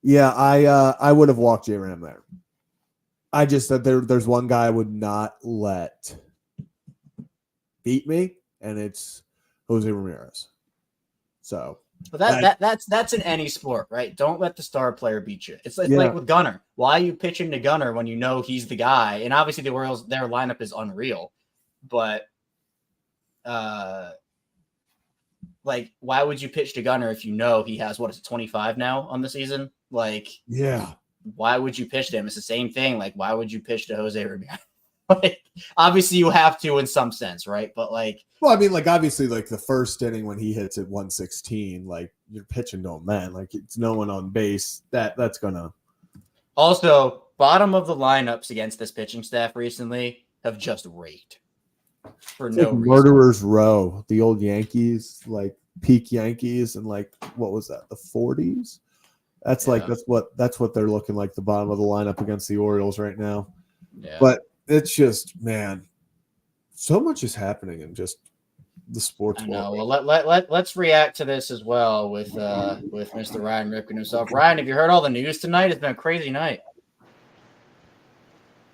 Yeah, I would have walked J-Ram there. I just said there's one guy I would not let beat me, and it's Jose Ramirez. So But that's in any sport, right? Don't let the star player beat you. It's Yeah. like with Gunnar. Why are you pitching to Gunnar when you know he's the guy? And obviously the Orioles, their lineup is unreal, but like why would you pitch to Gunnar if you know he has 25 now on the season? Like, yeah, why would you pitch to him? It's the same thing. Like, why would you pitch to Jose Ramirez? Like, obviously you have to in some sense, right? But like, well, I mean, like obviously, like the first inning when he hits at 116, like you're pitching to him, man. Like it's no one on base. That's gonna. Also, bottom of the lineups against this pitching staff recently have just raked for It's no like reason. Murderers Row, the old Yankees, like peak Yankees, and like what was that, the 40s? That's Yeah. like that's what they're looking like, the bottom of the lineup against the Orioles right now. Yeah. But it's just, man, so much is happening in just the sports I world. know. Well, let's react to this as well with Mr. Ryan Ripken himself. Ryan, have you heard all the news tonight? It's been a crazy night.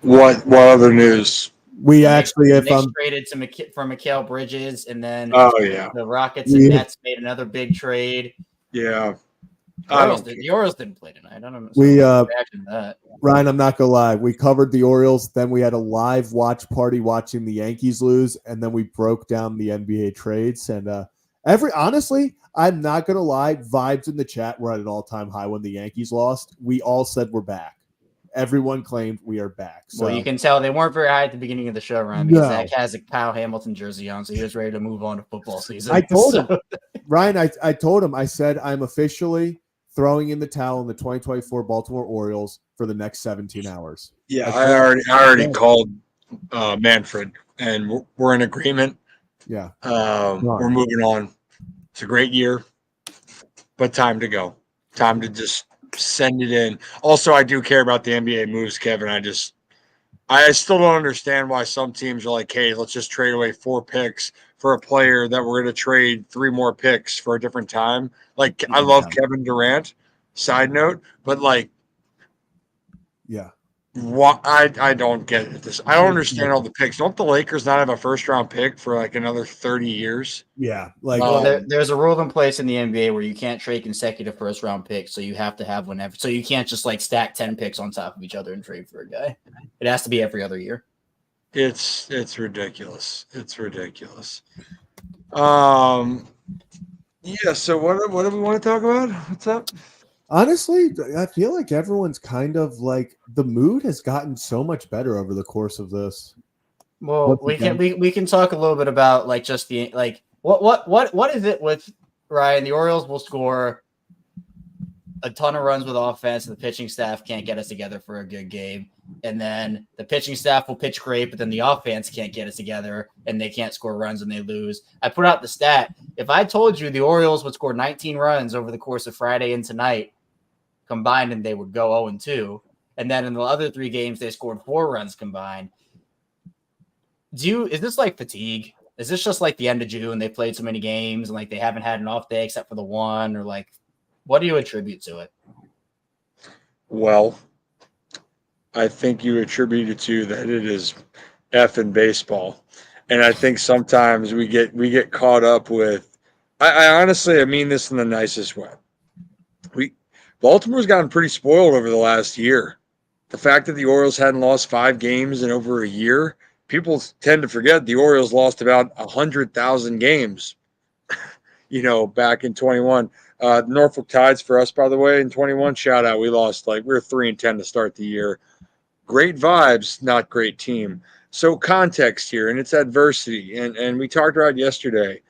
What other news? We The actually, if Knicks I'm traded for Mikal Bridges, and then Oh yeah, the Rockets and Nets made another big trade. yeah. The Orioles didn't play tonight. I don't know. We reaction to that. Ryan, I'm not gonna lie. We covered the Orioles, then we had a live watch party watching the Yankees lose, and then we broke down the NBA trades. And honestly, I'm not gonna lie, vibes in the chat were at an all-time high when the Yankees lost. We all said we're back. Everyone claimed we are back. So. Well, you can tell they weren't very high at the beginning of the show, Ryan, because Zach has a Kyle Hamilton jersey on, so he was ready to move on to football season. I told him, Ryan, I told him, I said, I'm officially throwing in the towel in the 2024 Baltimore Orioles for the next 17 hours. Yeah, I already called Manfred, and we're in agreement. Yeah. We're moving on. It's a great year, but time to go. Time to just send it in. Also, I do care about the NBA moves, Kevin. I still don't understand why some teams are like, hey, let's just trade away 4 picks for a player that we're going to trade 3 more picks for a different time. Like, I love Kevin Durant, side note, but like, yeah, I don't get it. I don't understand all the picks. Don't the Lakers not have a first-round pick for like another 30 years? Yeah, like there's a rule in place in the NBA where you can't trade consecutive first-round picks, so you have to have whenever. So you can't just like stack 10 picks on top of each other and trade for a guy. It has to be every other year. It's ridiculous. It's ridiculous. Yeah. So what do we want to talk about? What's up? Honestly, I feel like everyone's kind of like the mood has gotten so much better over the course of this. Well, we can talk a little bit about like just the like what is it with Ryan? The Orioles will score a ton of runs with offense, and the pitching staff can't get us together for a good game. And then the pitching staff will pitch great, but then the offense can't get us together, and they can't score runs and they lose. I put out the stat. If I told you the Orioles would score 19 runs over the course of Friday and tonight combined, and they would go 0-2, and then in the other 3 games they scored 4 runs combined. Is this like fatigue? Is this just like the end of June? They played so many games and like they haven't had an off day except for the one, or like what do you attribute to it? Well, I think you attribute it to that it is effing baseball. And I think sometimes we get caught up with I honestly mean this in the nicest way. Baltimore's gotten pretty spoiled over the last year. The fact that the Orioles hadn't lost 5 games in over a year, people tend to forget the Orioles lost about 100,000 games, back in 21. Norfolk Tides for us, by the way, in 21, shout out. We lost, we were 3-10 to start the year. Great vibes, not great team. So context here, and it's adversity. And we talked about it yesterday.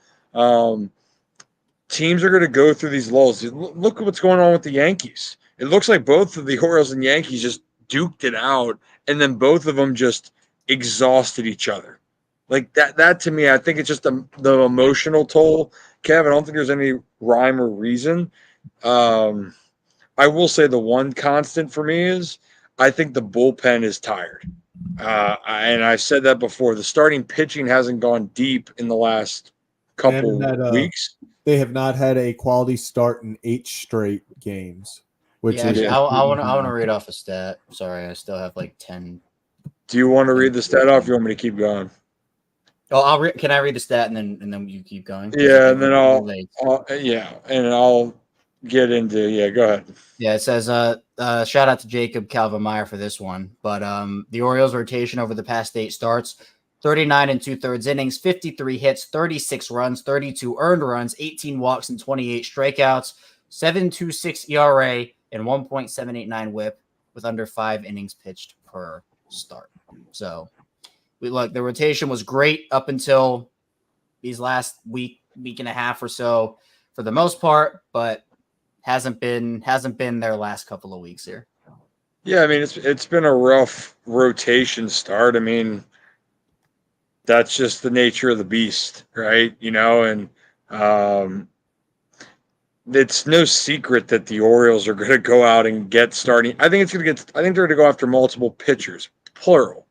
Teams are going to go through these lulls. Look at what's going on with the Yankees. It looks like both of the Orioles and Yankees just duked it out, and then both of them just exhausted each other. Like that to me, I think it's just the emotional toll. Kev, I don't think there's any rhyme or reason. I will say the one constant for me is I think the bullpen is tired. And I've said that before. The starting pitching hasn't gone deep in the last couple weeks. they have not had a quality start in 8 straight games. Which Yeah, is actually, I want to read off a stat. Sorry, I still have like 10. Do you want to read the stat off? You want me to keep going? Oh, can I read the stat and then you keep going? Yeah, and then I'll get into go ahead. Yeah, it says shout out to Jacob Calvin-Meyer for this one. But the Orioles rotation over the past 8 starts, 39 and 2/3 innings, 53 hits, 36 runs, 32 earned runs, 18 walks, and 28 strikeouts, 7.26 ERA, and 1.789 WHIP with under 5 innings pitched per start. So the rotation was great up until these last week and a half or so for the most part, but hasn't been their last couple of weeks here. Yeah, I mean it's been a rough rotation start. I mean, that's just the nature of the beast, right? And it's no secret that the Orioles are going to go out and get starting. I think they're going to go after multiple pitchers, plural.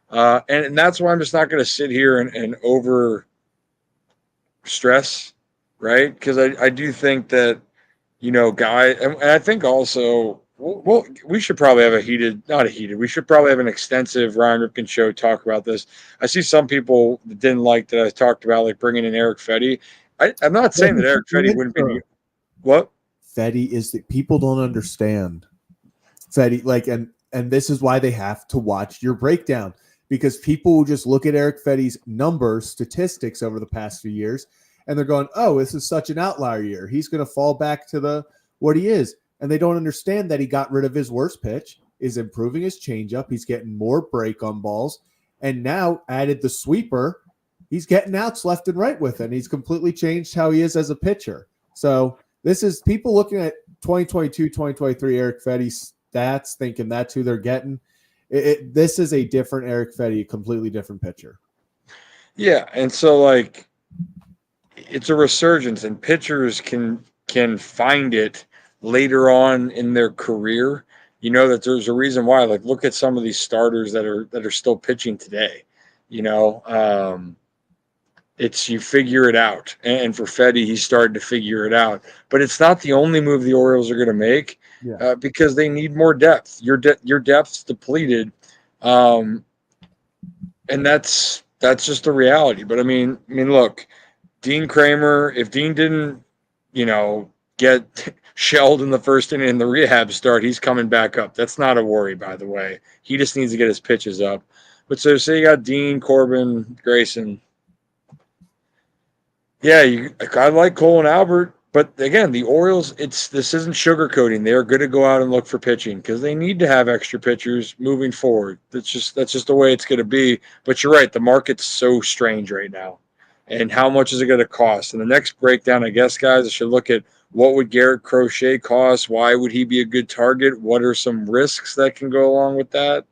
And that's why I'm just not going to sit here and over stress, right? Because I do think that, and I think also, well, we should probably have we should probably have an extensive Ryan Ripken show talk about this. I see some people that didn't like that I talked about, like bringing in Eric Fetty. I'm not saying that Eric Fetty wouldn't be. What? Fetty is that people don't understand. Fetty, and this is why they have to watch your breakdown, because people will just look at Eric Fetty's numbers, statistics over the past few years, and they're going, oh, this is such an outlier year. He's going to fall back to what he is. And they don't understand that he got rid of his worst pitch, is improving his changeup. He's getting more break on balls, and now added the sweeper. He's getting outs left and right with it. And he's completely changed how he is as a pitcher. So this is people looking at 2022, 2023 Eric Fetty stats, thinking that's who they're getting. This is a different Eric Fetty, a completely different pitcher. Yeah, and so it's a resurgence, and pitchers can find it later on in their career. That there's a reason why. Look at some of these starters that are still pitching today. It's you figure it out, and for Fetty, he's starting to figure it out. But it's not the only move the Orioles are going to make, because they need more depth. Your depth's depleted, and that's just the reality. But I mean, look, Dean Kramer. If Dean didn't, get shelled in the first inning in the rehab start, he's coming back up. That's not a worry, by the way. He just needs to get his pitches up. But so say you got Dean, Corbin, Grayson. Yeah, I like Cole and Albert, but again, the Orioles, this isn't sugarcoating. They are going to go out and look for pitching because they need to have extra pitchers moving forward. That's just the way it's going to be. But you're right, the market's so strange right now. And how much is it going to cost? And the next breakdown, I guess, guys, I should look at what would Garrett Crochet cost? Why would he be a good target? What are some risks that can go along with that?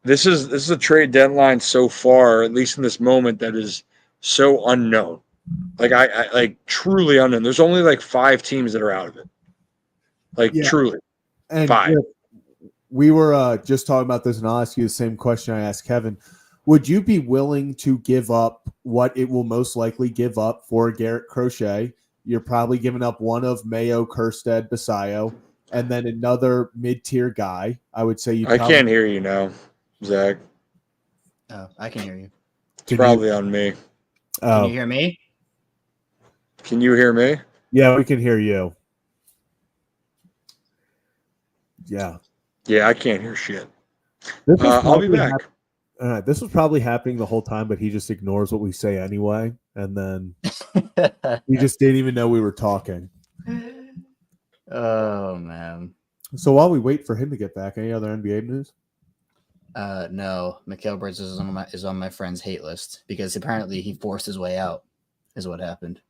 This is a trade deadline so far, at least in this moment, that is so unknown. I truly unknown. There's only 5 teams that are out of it. Truly. And 5. We were just talking about this, and I'll ask you the same question I asked Kevin. Would you be willing to give up what it will most likely give up for Garrett Crochet? You're probably giving up one of Mayo, Kerstead, Basayo, and then another mid-tier guy. I would say I can't hear you now, Zach. Oh, I can hear you. It's probably on me. Can you hear me? Can you hear me? Yeah, we can hear you. Yeah. Yeah, I can't hear shit. I'll be back. This was probably happening the whole time, but he just ignores what we say anyway. And then he just didn't even know we were talking. Oh, man. So while we wait for him to get back, any other NBA news? No. Mikal Bridges is on my friend's hate list because apparently he forced his way out is what happened.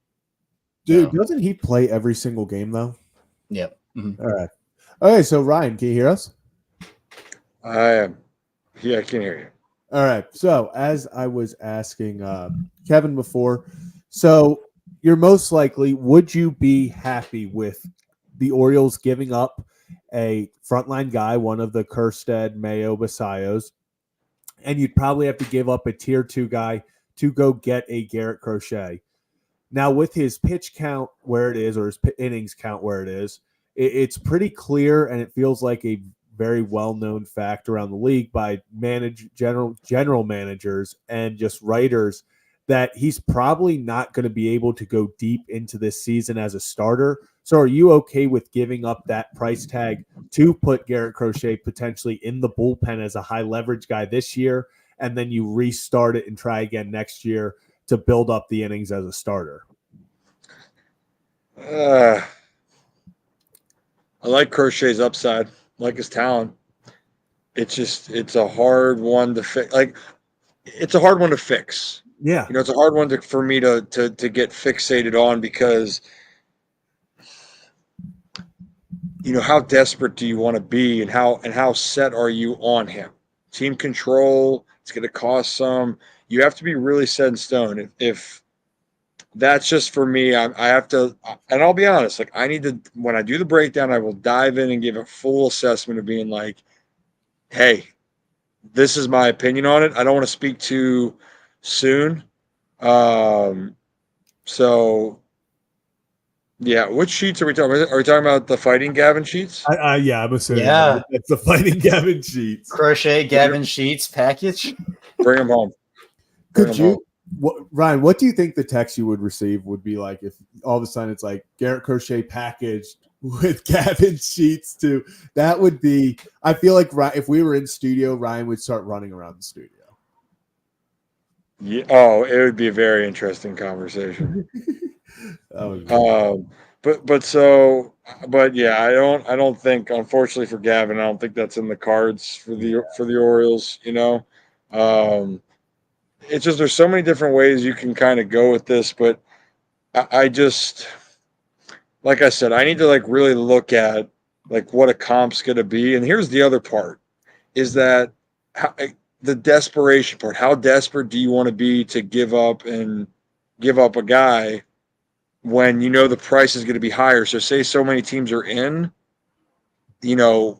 Dude, doesn't he play every single game, though? Yep. Mm-hmm. All right. Okay, so Ryan, can you hear us? I am. Yeah, I can hear you. All right. So as I was asking Kevin before, so you're most likely, would you be happy with the Orioles giving up a frontline guy, one of the Kerstead, Mayo, Basayos, and you'd probably have to give up a tier 2 guy to go get a Garrett Crochet? Now, with his pitch count where it is, or his innings count where it is, it's pretty clear, and it feels like a very well-known fact around the league by general managers and just writers that he's probably not going to be able to go deep into this season as a starter. So are you okay with giving up that price tag to put Garrett Crochet potentially in the bullpen as a high leverage guy this year, and then you restart it and try again next year to build up the innings as a starter? I like Crochet's upside, like his talent. It's a hard one to fix. Like, it's a hard one to fix. Yeah. It's a hard one for me to get fixated on because, how desperate do you want to be and how set are you on him? Team control, it's going to cost some. You have to be really set in stone. If that's just for me, I have to, and I'll be honest, like I need to, when I do the breakdown, I will dive in and give a full assessment of being like, hey, this is my opinion on it. I don't want to speak too soon. So yeah, which sheets are we talking about? Are we talking about the Fighting Gavin sheets? Yeah, I'm assuming Yeah. it's the Fighting Gavin sheets. Crochet Gavin Sheets package. Bring them home. Could you, Ryan, what do you think the text you would receive would be like if all of a sudden it's like Garrett Crochet packaged with Gavin Sheets too? That would be, I feel like if we were in studio, Ryan would start running around the studio. Yeah. Oh, it would be a very interesting conversation. But yeah, I don't think, unfortunately for Gavin, I don't think that's in the cards for the Orioles. It's just there's so many different ways you can kind of go with this, but I just, like I said, I need to like really look at like what a comp's going to be. And here's the other part: is that the desperation part. How desperate do you want to be to give up a guy when the price is going to be higher? So say so many teams are in, the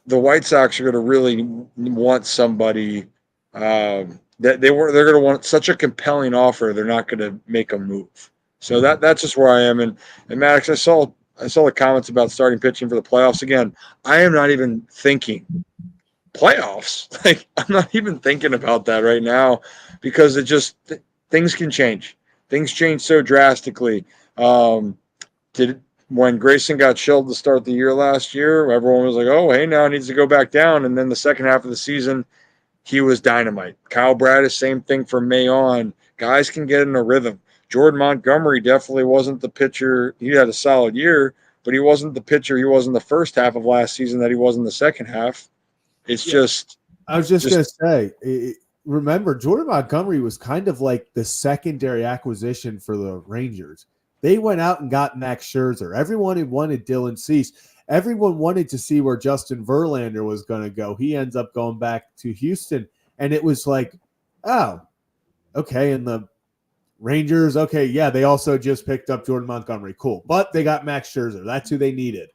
White Sox are going to really want somebody that they're going to want such a compelling offer. They're not going to make a move. So that's just where I am. And Maddox, I saw the comments about starting pitching for the playoffs. Again, I am not even thinking playoffs. Like, I'm not even thinking about that right now because it just things can change. Things change so drastically. When Grayson got shelled to start the year last year, everyone was like, "Oh, hey, now he needs to go back down." And then the second half of the season, he was dynamite. Kyle Braddis, same thing from May on. Guys can get in a rhythm. Jordan Montgomery definitely wasn't the pitcher. He had a solid year, but he wasn't the pitcher he was in the first half of last season that he was in the second half. It's just. I was just going to say, remember, Jordan Montgomery was kind of like the secondary acquisition for the Rangers. They went out and got Max Scherzer. Everyone had wanted Dylan Cease. Everyone wanted to see where Justin Verlander was going to go. He ends up going back to Houston. And it was like, oh, okay. And the Rangers, okay, yeah, they also just picked up Jordan Montgomery. Cool. But they got Max Scherzer. That's who they needed.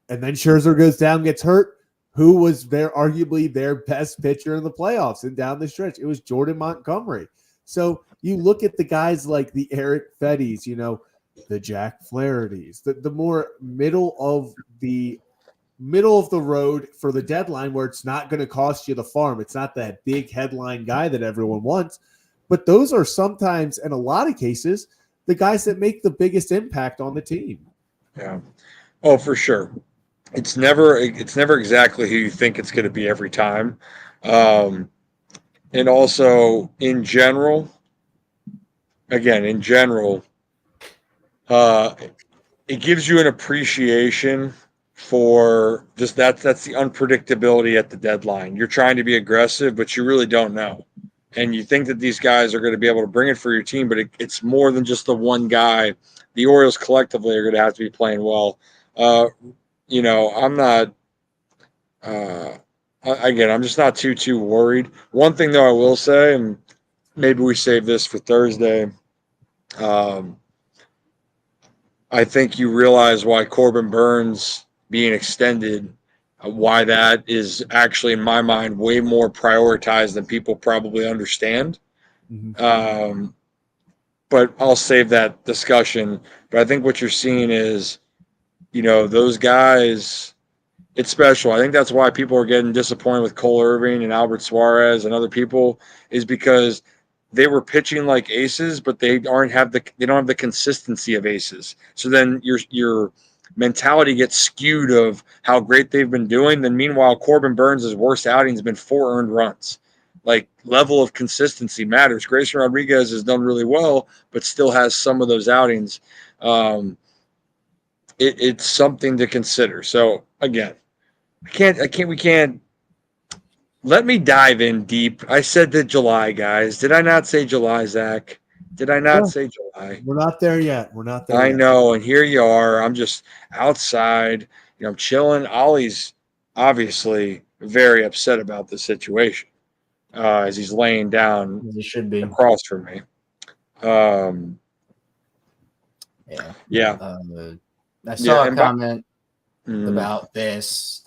And then Scherzer goes down, gets hurt. Who was arguably their best pitcher in the playoffs and down the stretch? It was Jordan Montgomery. So you look at the guys like the Eric Fetties, the Jack Flahertys, the more middle of the road for the deadline where it's not going to cost you the farm. It's not that big headline guy that everyone wants. But those are sometimes, in a lot of cases, the guys that make the biggest impact on the team. Yeah. Oh, for sure. It's never exactly who you think it's going to be every time. And also in general, it gives you an appreciation for just that's the unpredictability at the deadline. You're trying to be aggressive, but you really don't know. And you think that these guys are going to be able to bring it for your team, but it's more than just the one guy. The Orioles collectively are going to have to be playing well. I'm not I'm just not too worried. One thing though I will say, and maybe we save this for Thursday, I think you realize why Corbin Burns being extended, why that is actually, in my mind, way more prioritized than people probably understand. Mm-hmm. but I'll save that discussion. But I think what you're seeing is, those guys, it's special. I think that's why people are getting disappointed with Cole Irvin and Albert Suarez and other people, is because they were pitching like aces, but they don't have the consistency of aces. So then your mentality gets skewed of how great they've been doing. Then meanwhile, Corbin Burns' worst outing has been 4 earned runs. Like, level of consistency matters. Grayson Rodriguez has done really well, but still has some of those outings. It's something to consider. So again, we can't. Let me dive in deep. I said that July, guys. Did I not say July, Zach? Did I not say July? We're not there yet. I know, and here you are. I'm just outside. I'm chilling. Ollie's obviously very upset about the situation as he's laying down As it should be. across from me. Yeah. I saw a comment about this.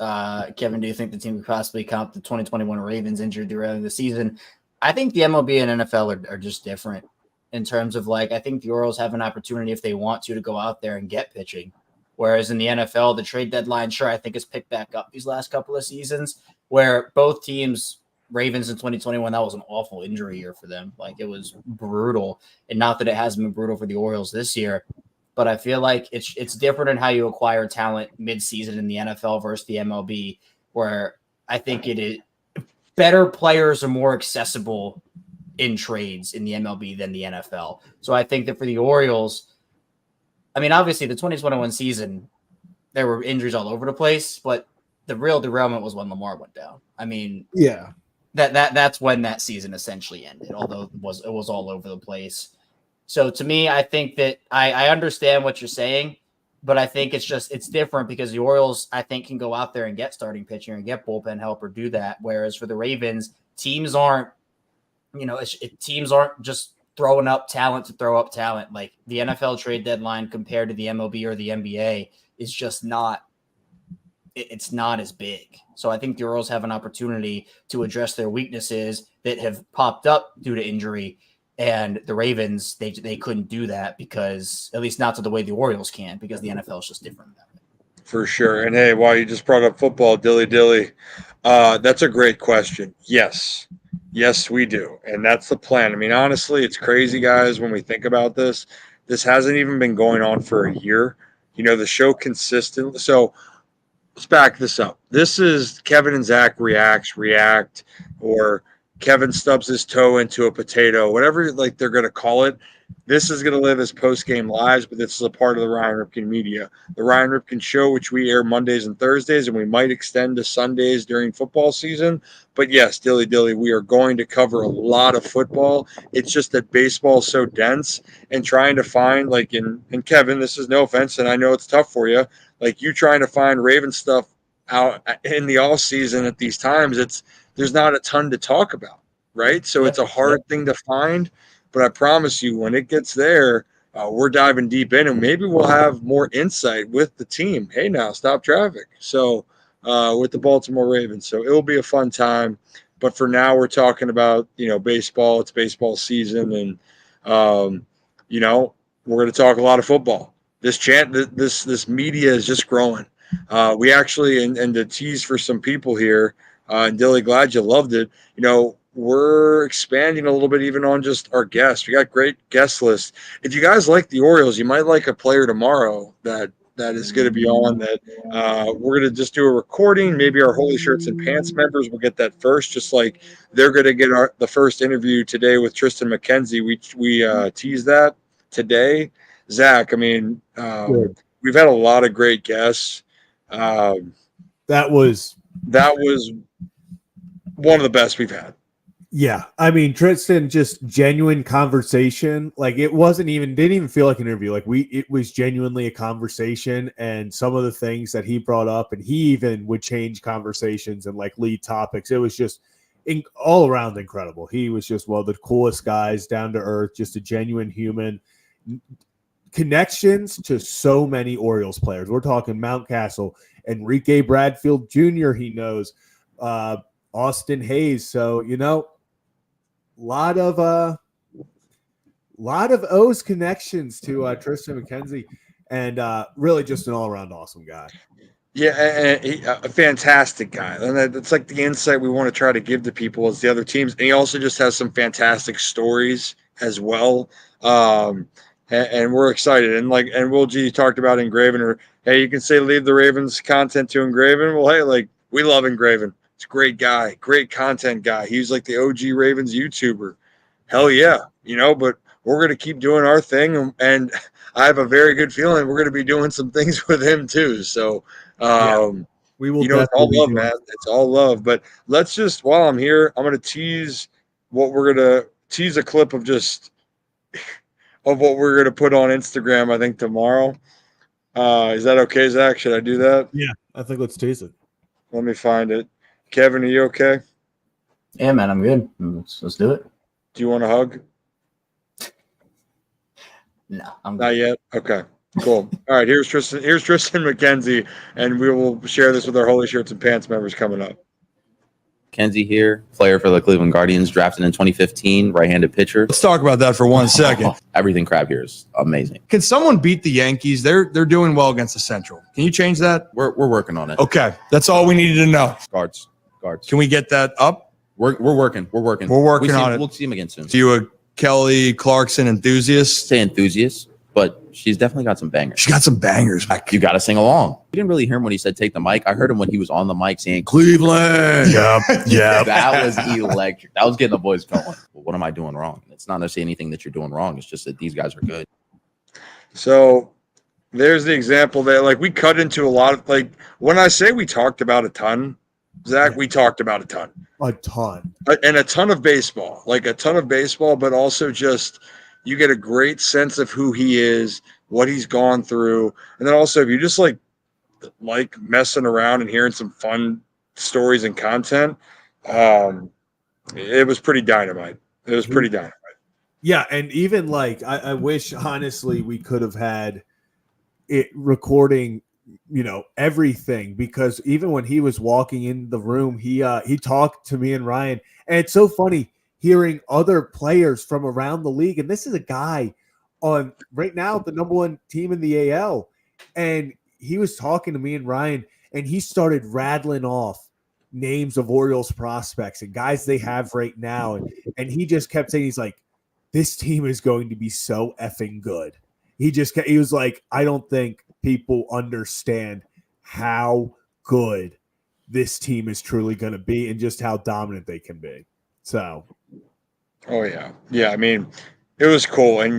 Kevin, do you think the team could possibly comp the 2021 Ravens injured during the season? I think the MLB and NFL are just different in terms of, like, I think the Orioles have an opportunity if they want to go out there and get pitching. Whereas in the NFL, the trade deadline, sure, I think has picked back up these last couple of seasons, where both teams, Ravens in 2021, that was an awful injury year for them. Like, it was brutal. And not that it hasn't been brutal for the Orioles this year, but I feel like it's different in how you acquire talent mid-season in the NFL versus the MLB, where I think it is better players are more accessible in trades in the MLB than the NFL. So I think that for the Orioles, I mean, obviously the 2021 season, there were injuries all over the place, but the real derailment was when Lamar went down. I mean, yeah, that's when that season essentially ended, although it was all over the place. So to me, I think that I understand what you're saying, but I think it's different because the Orioles, I think, can go out there and get starting pitching and get bullpen help or do that. Whereas for the Ravens, teams aren't just throwing up talent to throw up talent. Like, the NFL trade deadline compared to the MLB or the NBA is just not, it's not as big. So I think the Orioles have an opportunity to address their weaknesses that have popped up due to injury. And the Ravens, they couldn't do that, because, at least not to the way the Orioles can, because the NFL is just different. For sure. And hey, while you just brought up football, dilly, that's a great question. Yes, we do. And that's the plan. I mean, honestly, it's crazy, guys, when we think about this. This hasn't even been going on for a year. The show consistently. So let's back this up. This is Kevin and Zach react, or Kevin stubs his toe into a potato, whatever they're going to call it. This is going to live as post-game lives, but this is a part of the Ryan Ripken media. The Ryan Ripken show, which we air Mondays and Thursdays, and we might extend to Sundays during football season. But yes, dilly, we are going to cover a lot of football. It's just that baseball is so dense, and trying to find, and Kevin, this is no offense, and I know it's tough for you, you trying to find Raven stuff out in the off season at these times, there's not a ton to talk about, right? So it's a hard thing to find, but I promise you, when it gets there, we're diving deep in, and maybe we'll have more insight with the team. Hey, now stop traffic. So with the Baltimore Ravens, so it'll be a fun time. But for now, we're talking about baseball. It's baseball season, and we're going to talk a lot of football. This media is just growing. We actually, and to tease for some people here, and Dilly, glad you loved it. We're expanding a little bit even on just our guests. We got great guest lists. If you guys like the Orioles, you might like a player tomorrow that is going to be on that. We're going to just do a recording. Maybe our Holy Shirts and Pants members will get that first, just like they're going to get the first interview today with Tristan McKenzie. We teased that today. Zach, I mean, we've had a lot of great guests. That was one of the best we've had. Yeah, I mean, Tristan, just genuine conversation. Like, it didn't even feel like an interview. It was genuinely a conversation, and some of the things that he brought up, and he even would change conversations and lead topics. It was just all around incredible. He was just one of the coolest guys, down to earth, just a genuine human. Connections to so many Orioles players. We're talking Mountcastle, Enrique Bradfield Jr. He knows, Austin Hayes. So, a lot of lot of O's connections to Tristan McKenzie, and really just an all-around awesome guy. Yeah, and a fantastic guy. And that's like the insight we want to try to give to people as the other teams. And he also just has some fantastic stories as well. And we're excited. And Will G talked about Engraven, or hey, you can say leave the Ravens content to Engraven. Well, hey, like we love Engraven. It's a great guy, great content guy. He's like the OG Ravens YouTuber. Hell yeah, but we're going to keep doing our thing. And I have a very good feeling we're going to be doing some things with him too. So, we will. It's all love, man. It's all love. But let's just, while I'm here, I'm going to tease a clip of just of what we're going to put on Instagram, I think tomorrow. Is that okay, Zach? Should I do that? Yeah, I think let's tease it. Let me find it. Kevin, are you okay? Yeah, man, I'm good. Let's do it. Do you want a hug? No, I'm Not good. yet. Okay. Cool. All right. Here's Tristan McKenzie, and we will share this with our Holy Shirts and Pants members coming up. McKenzie here, player for the Cleveland Guardians, drafted in 2015, right-handed pitcher. Let's talk about that for 1 second. Everything crap here is amazing. Can someone beat the Yankees? They're doing well against the Central. Can you change that? We're working on it. Okay, that's all we needed to know. Guards. Can we get that up? We're working. We're working. We're working on it. We'll see him again soon. Are you a Kelly Clarkson enthusiast? Say enthusiast, but she's definitely got some bangers. She got some bangers. You got to sing along. You didn't really hear him when he said take the mic. I heard him when he was on the mic saying Cleveland. Yep. That was electric. That was getting the boys going. Well, what am I doing wrong? It's not necessarily anything that you're doing wrong. It's just that these guys are good. So there's the example that, like, we cut into a lot of, like, when I say we talked about a ton, Zach, we talked about a ton. A ton. And a ton of baseball. Like, a ton of baseball, but also just you get a great sense of who he is, what he's gone through. And then also, if you just like messing around and hearing some fun stories and content, it was pretty dynamite. It was pretty dynamite. Yeah, and even like I wish honestly we could have had it recording, everything, because even when he was walking in the room, he talked to me and Ryan, and it's so funny hearing other players from around the league. And this is a guy on right now the number one team in the AL, and he was talking to me and Ryan, and he started rattling off names of Orioles prospects and guys they have right now, and he just kept saying, he's like, this team is going to be so effing good. He was like, I don't think people understand how good this team is truly going to be and just how dominant they can be. So, oh yeah. I mean, it was cool. And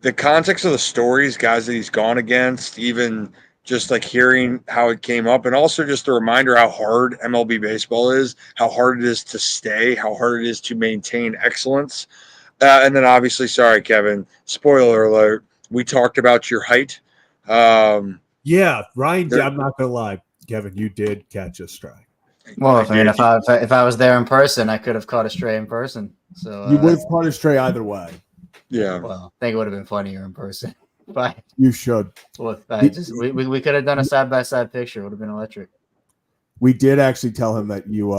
the context of the stories, guys that he's gone against, even just like hearing how it came up, and also just a reminder how hard MLB baseball is, how hard it is to stay, how hard it is to maintain excellence. And then obviously, sorry, Kevin, spoiler alert, we talked about your height. Yeah, Ryan, I'm not going to lie. Kevin, you did catch a strike. Well, if I was there in person, I could have caught a stray in person. So you would have caught a stray either way. Yeah. Well, I think it would have been funnier in person. But you should. Well, we could have done a side-by-side picture. It would have been electric. We did actually tell him that you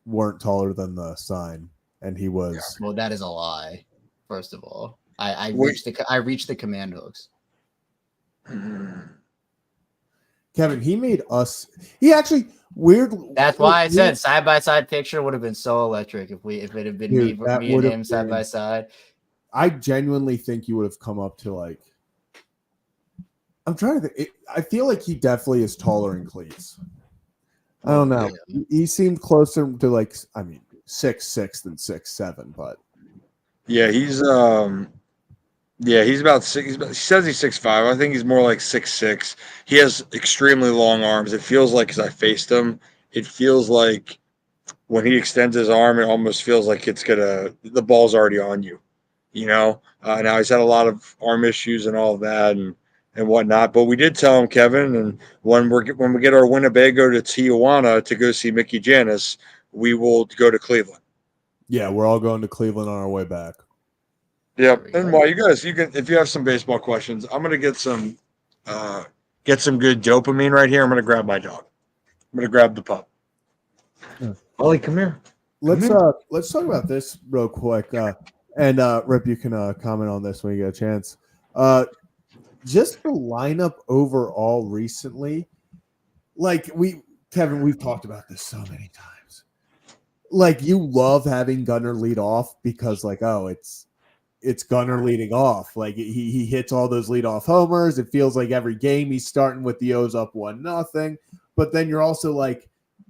weren't taller than the sign, and he was. Yeah. Well, that is a lie. First of all, I reached the command hooks. Kevin, he actually weird. That's why I said side-by-side picture would have been so electric if it had been me and him side by side. I genuinely think you would have come up to like. I'm trying to think. I feel like he definitely is taller in cleats. I don't know. Yeah. He seemed closer to 6'6" than 6'7", but yeah, he's about 6. He says he's 6'5". I think he's more like 6'6". He has extremely long arms. It feels like, because I faced him, it feels like when he extends his arm, it almost feels like the ball's already on you. Now he's had a lot of arm issues and all of that and whatnot. But we did tell him, Kevin, and when we get our Winnebago to Tijuana to go see Mickey Janis, we will go to Cleveland. Yeah, we're all going to Cleveland on our way back. Yep. And while you can, if you have some baseball questions, I'm gonna get some good dopamine right here. I'm gonna grab my dog. I'm gonna grab the pup. Ollie, come here. Let's talk about this real quick. And Rip, you can comment on this when you get a chance. Just the lineup overall recently, like Kevin, we've talked about this so many times. Like you love having Gunnar lead off because like, oh, it's Gunnar leading off. Like he hits all those leadoff homers. It feels like every game he's starting with the O's up 1-0. But then you're also like,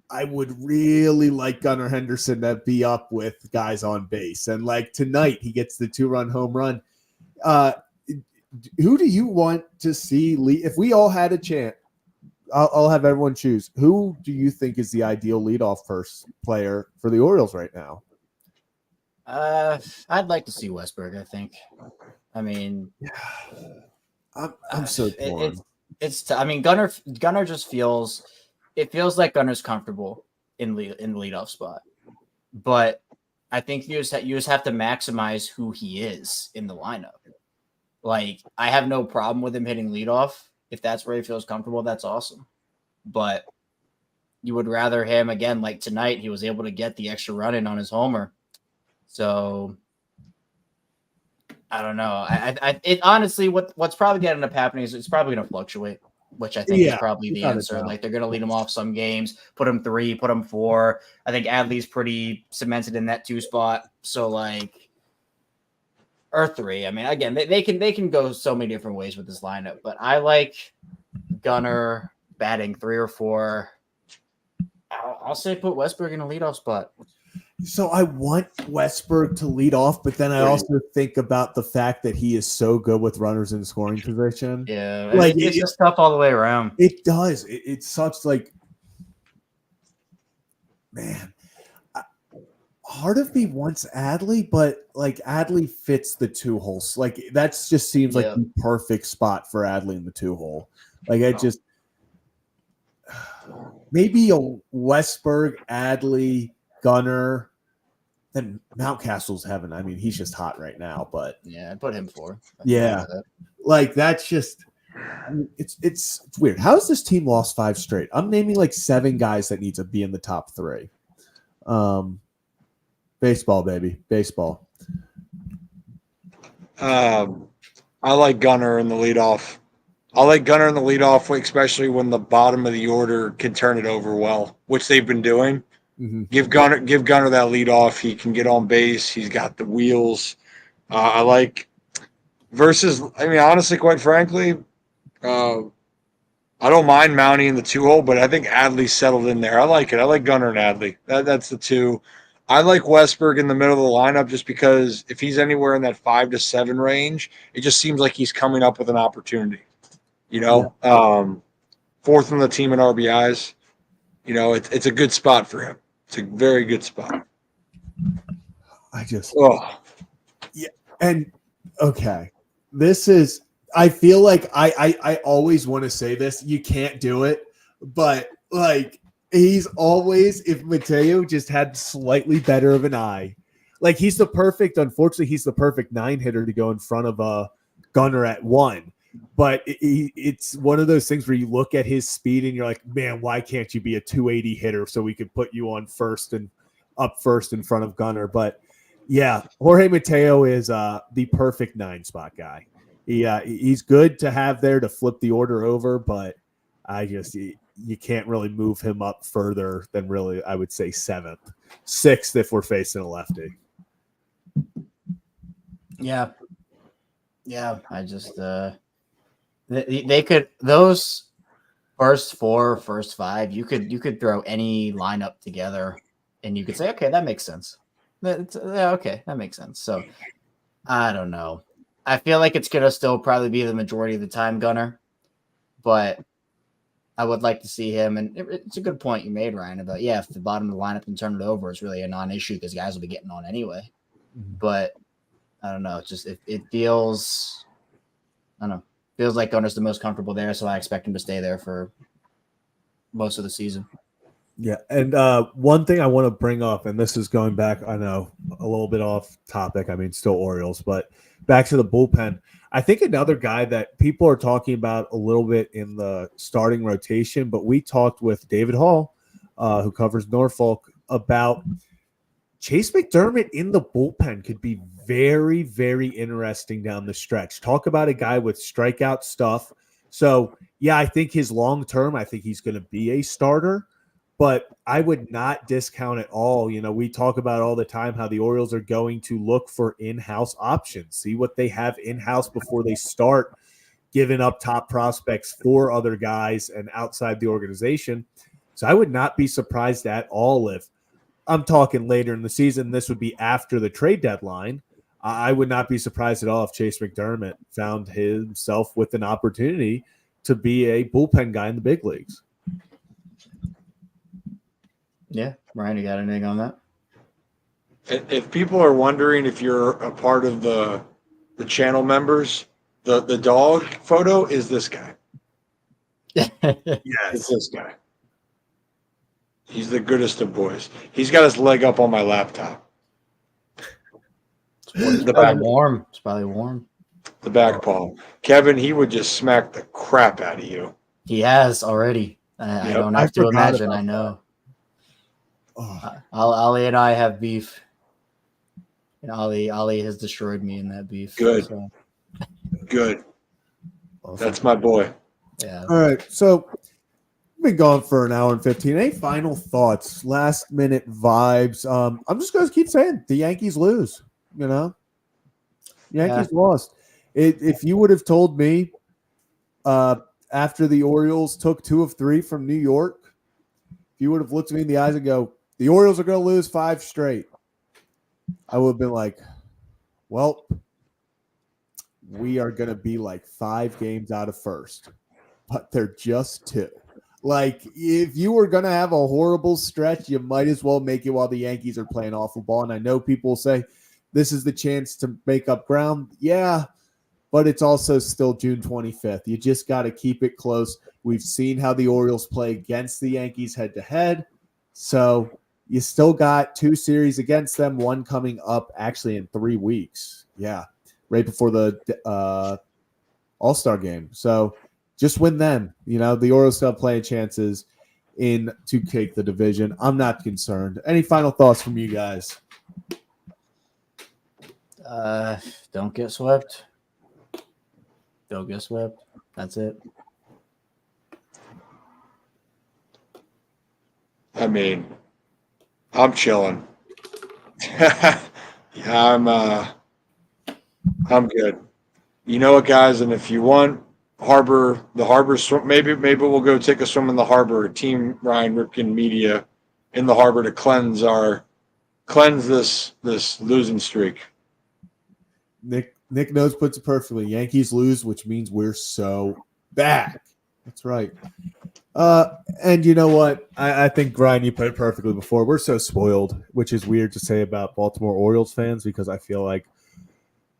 I would really like Gunnar Henderson to be up with guys on base. And like tonight, he gets the 2-run home run. Who do you want to see lead? If we all had a chance, I'll have everyone choose. Who do you think is the ideal leadoff first player for the Orioles right now? I'd like to see Westberg. I think. I mean, I'm so torn. I mean, Gunnar just feels. It feels like Gunner's comfortable in the leadoff spot, but I think you just have to maximize who he is in the lineup. Like I have no problem with him hitting leadoff if that's where he feels comfortable. That's awesome, but you would rather him again. Like tonight, he was able to get the extra run in on his homer, so I don't know. It honestly, what's probably going to end up happening is it's probably going to fluctuate. Which I think is probably the answer. Like they're going to lead him off some games, put him 3, put him 4. I think Adley's pretty cemented in that 2 spot. So like, or 3. I mean, again, they can go so many different ways with this lineup, but I like Gunnar batting 3 or 4. I'll say put Westberg in a leadoff spot. So I want Westberg to lead off, but then I also think about the fact that he is so good with runners in scoring position. Yeah, like it's just tough all the way around. It does. It's such like, man, part of me wants Adley, but like Adley fits the 2 holes. Like that's just seems like the perfect spot for Adley in the 2 hole. Like I just maybe a Westberg, Adley, Gunnar, then Mountcastle's heaven. I mean, he's just hot right now, but yeah, I'd put him 4. Yeah, like that's just it's weird. How has this team lost 5 straight? I'm naming like 7 guys that need to be in the top 3. Baseball, baby, baseball. I like Gunnar in the leadoff. I like Gunnar in the leadoff, especially when the bottom of the order can turn it over well, which they've been doing. Mm-hmm. Give Gunnar that lead off. He can get on base. He's got the wheels. I like versus. I mean, honestly, quite frankly, I don't mind Mountie in the 2 hole, but I think Adley's settled in there. I like it. I like Gunnar and Adley. That's the 2. I like Westberg in the middle of the lineup just because if he's anywhere in that 5 to 7 range, it just seems like he's coming up with an opportunity. You know, 4th on the team in RBIs. You know, it's a good spot for him. It's a very good spot. And okay, this is. I feel like I always want to say this. You can't do it, but like he's always if Mateo just had slightly better of an eye. Like he's unfortunately, he's the perfect 9 hitter to go in front of a Gunnar at 1. But it's one of those things where you look at his speed and you're like, man, why can't you be a 280 hitter so we could put you on first and up first in front of Gunnar? But yeah, Jorge Mateo is the perfect 9 spot guy. He's good to have there to flip the order over, but you can't really move him up further than really, I would say 7th, 6th if we're facing a lefty. Yeah. I just they could those first 4, first 5. You could throw any lineup together, and you could say, okay, that makes sense. Okay, that makes sense. So I don't know. I feel like it's gonna still probably be the majority of the time Gunnar, but I would like to see him. And it's a good point you made, Ryan, about if the bottom of the lineup can turn it over, it's really a non-issue because guys will be getting on anyway. But I don't know. It's just it feels. I don't know. Feels like Gunnar's the most comfortable there, so I expect him to stay there for most of the season. Yeah, and one thing I want to bring up, and this is going back, I know, a little bit off topic. I mean, still Orioles, but back to the bullpen. I think another guy that people are talking about a little bit in the starting rotation, but we talked with David Hall, who covers Norfolk, about Chase McDermott in the bullpen could be very, very interesting down the stretch. Talk about a guy with strikeout stuff. So, yeah, I think his long term, I think he's going to be a starter, but I would not discount at all. You know, we talk about all the time how the Orioles are going to look for in-house options, see what they have in-house before they start giving up top prospects for other guys and outside the organization. So I would not be surprised at all if I'm talking later in the season, this would be after the trade deadline. I would not be surprised at all if Chase McDermott found himself with an opportunity to be a bullpen guy in the big leagues. Yeah. Ryan, you got anything on that? If people are wondering if you're a part of the channel members, the dog photo is this guy. It's this guy. He's the goodest of boys. He's got his leg up on my laptop. It's probably warm. It's probably warm. The back palm. Kevin, he would just smack the crap out of you. He has already. I don't have to imagine. I know. Ali and I have beef. And Ali has destroyed me in that beef. Good. So. Good. That's my boy. Yeah. All right. So we've been gone for an hour and 15. Any final thoughts? Last minute vibes. I'm just going to keep saying the Yankees lose. You know, Yankees lost. If you would have told me after the Orioles took 2 of 3 from New York, if you would have looked me in the eyes and go, the Orioles are going to lose 5 straight, I would have been like, well, we are going to be like 5 games out of first, but they're just 2. Like, if you were going to have a horrible stretch, you might as well make it while the Yankees are playing awful ball. And I know people say this is the chance to make up ground. Yeah, but it's also still June 25th. You just got to keep it close. We've seen how the Orioles play against the Yankees head-to-head. So you still got 2 series against them, one coming up actually in 3 weeks. Yeah, right before the All-Star game. So just win them. You know, the Orioles still have playing chances to take the division. I'm not concerned. Any final thoughts from you guys? Don't get swept. Don't get swept. That's it. I mean, I'm chilling. Yeah, I'm good. You know what, guys? And if you want the harbor swim, maybe we'll go take a swim in the harbor. Team Ryan Ripken Media in the harbor to cleanse this losing streak. Nick Nose puts it perfectly. Yankees lose, which means we're so back. That's right. And you know what? I think, Ryan, you put it perfectly before. We're so spoiled, which is weird to say about Baltimore Orioles fans because I feel like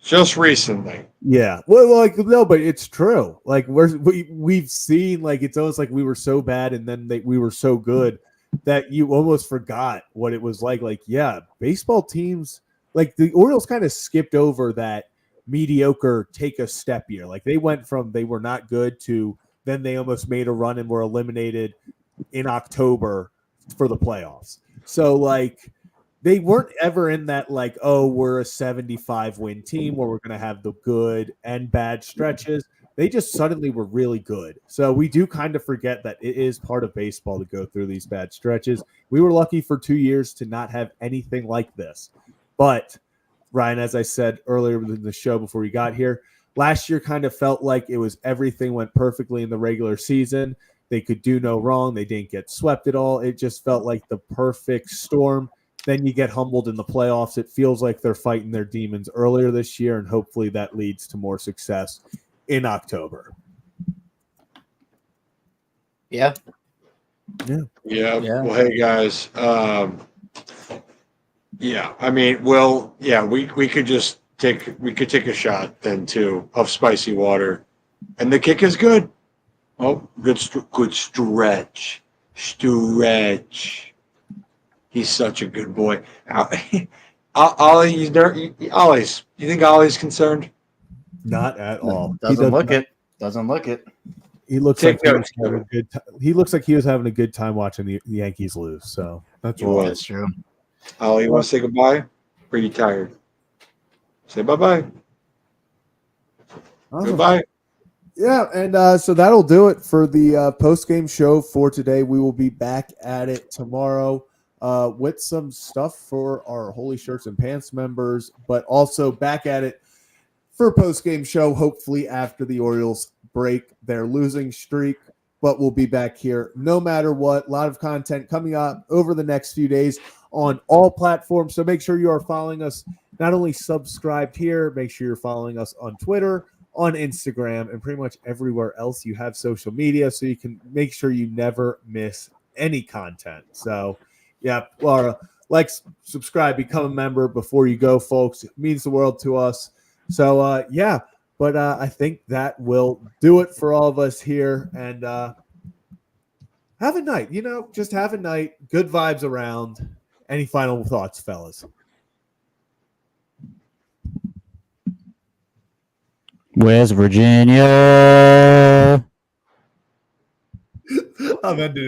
just recently. Yeah. Well, like, no, but it's true. Like, we've seen, like, it's almost like we were so bad and then we were so good that you almost forgot what it was like. Like, yeah, baseball teams, like, the Orioles kind of skipped over that mediocre take a step year. Like, they went from they were not good to then they almost made a run and were eliminated in October for the playoffs. So, like, they weren't ever in that, like, oh, we're a 75-win team where we're going to have the good and bad stretches. They just suddenly were really good. So we do kind of forget that it is part of baseball to go through these bad stretches. We were lucky for 2 years to not have anything like this. But, Ryan, as I said earlier in the show before we got here, last year kind of felt like it was everything went perfectly in the regular season. They could do no wrong. They didn't get swept at all. It just felt like the perfect storm. Then you get humbled in the playoffs. It feels like they're fighting their demons earlier this year, and hopefully that leads to more success in October. Yeah. Well, hey, guys. Yeah, I mean, well, yeah, we could take a shot then too of spicy water, and the kick is good. Oh, good stretch. He's such a good boy. Ollie, you think Ollie's concerned? Not at all. Doesn't look it. He looks like he was having a good time. He looks like he was having a good time watching the Yankees lose. So that's That's true. Ollie, you want to say goodbye? Or are you tired? Say bye-bye. Awesome. Goodbye. Yeah, and so that'll do it for the post-game show for today. We will be back at it tomorrow with some stuff for our Holy Shirts and Pants members, but also back at it for a post-game show, hopefully after the Orioles break their losing streak. But we'll be back here no matter what. A lot of content coming up over the next few days on all platforms. So make sure you are following us, not only subscribed here, make sure you're following us on Twitter, on Instagram, and pretty much everywhere else you have social media, so you can make sure you never miss any content. So, yeah, like, subscribe, become a member before you go, folks. It means the world to us. So, yeah, but I think that will do it for all of us here. And have a night, just have a night. Good vibes around. Any final thoughts, fellas? West Virginia. I'm ending it.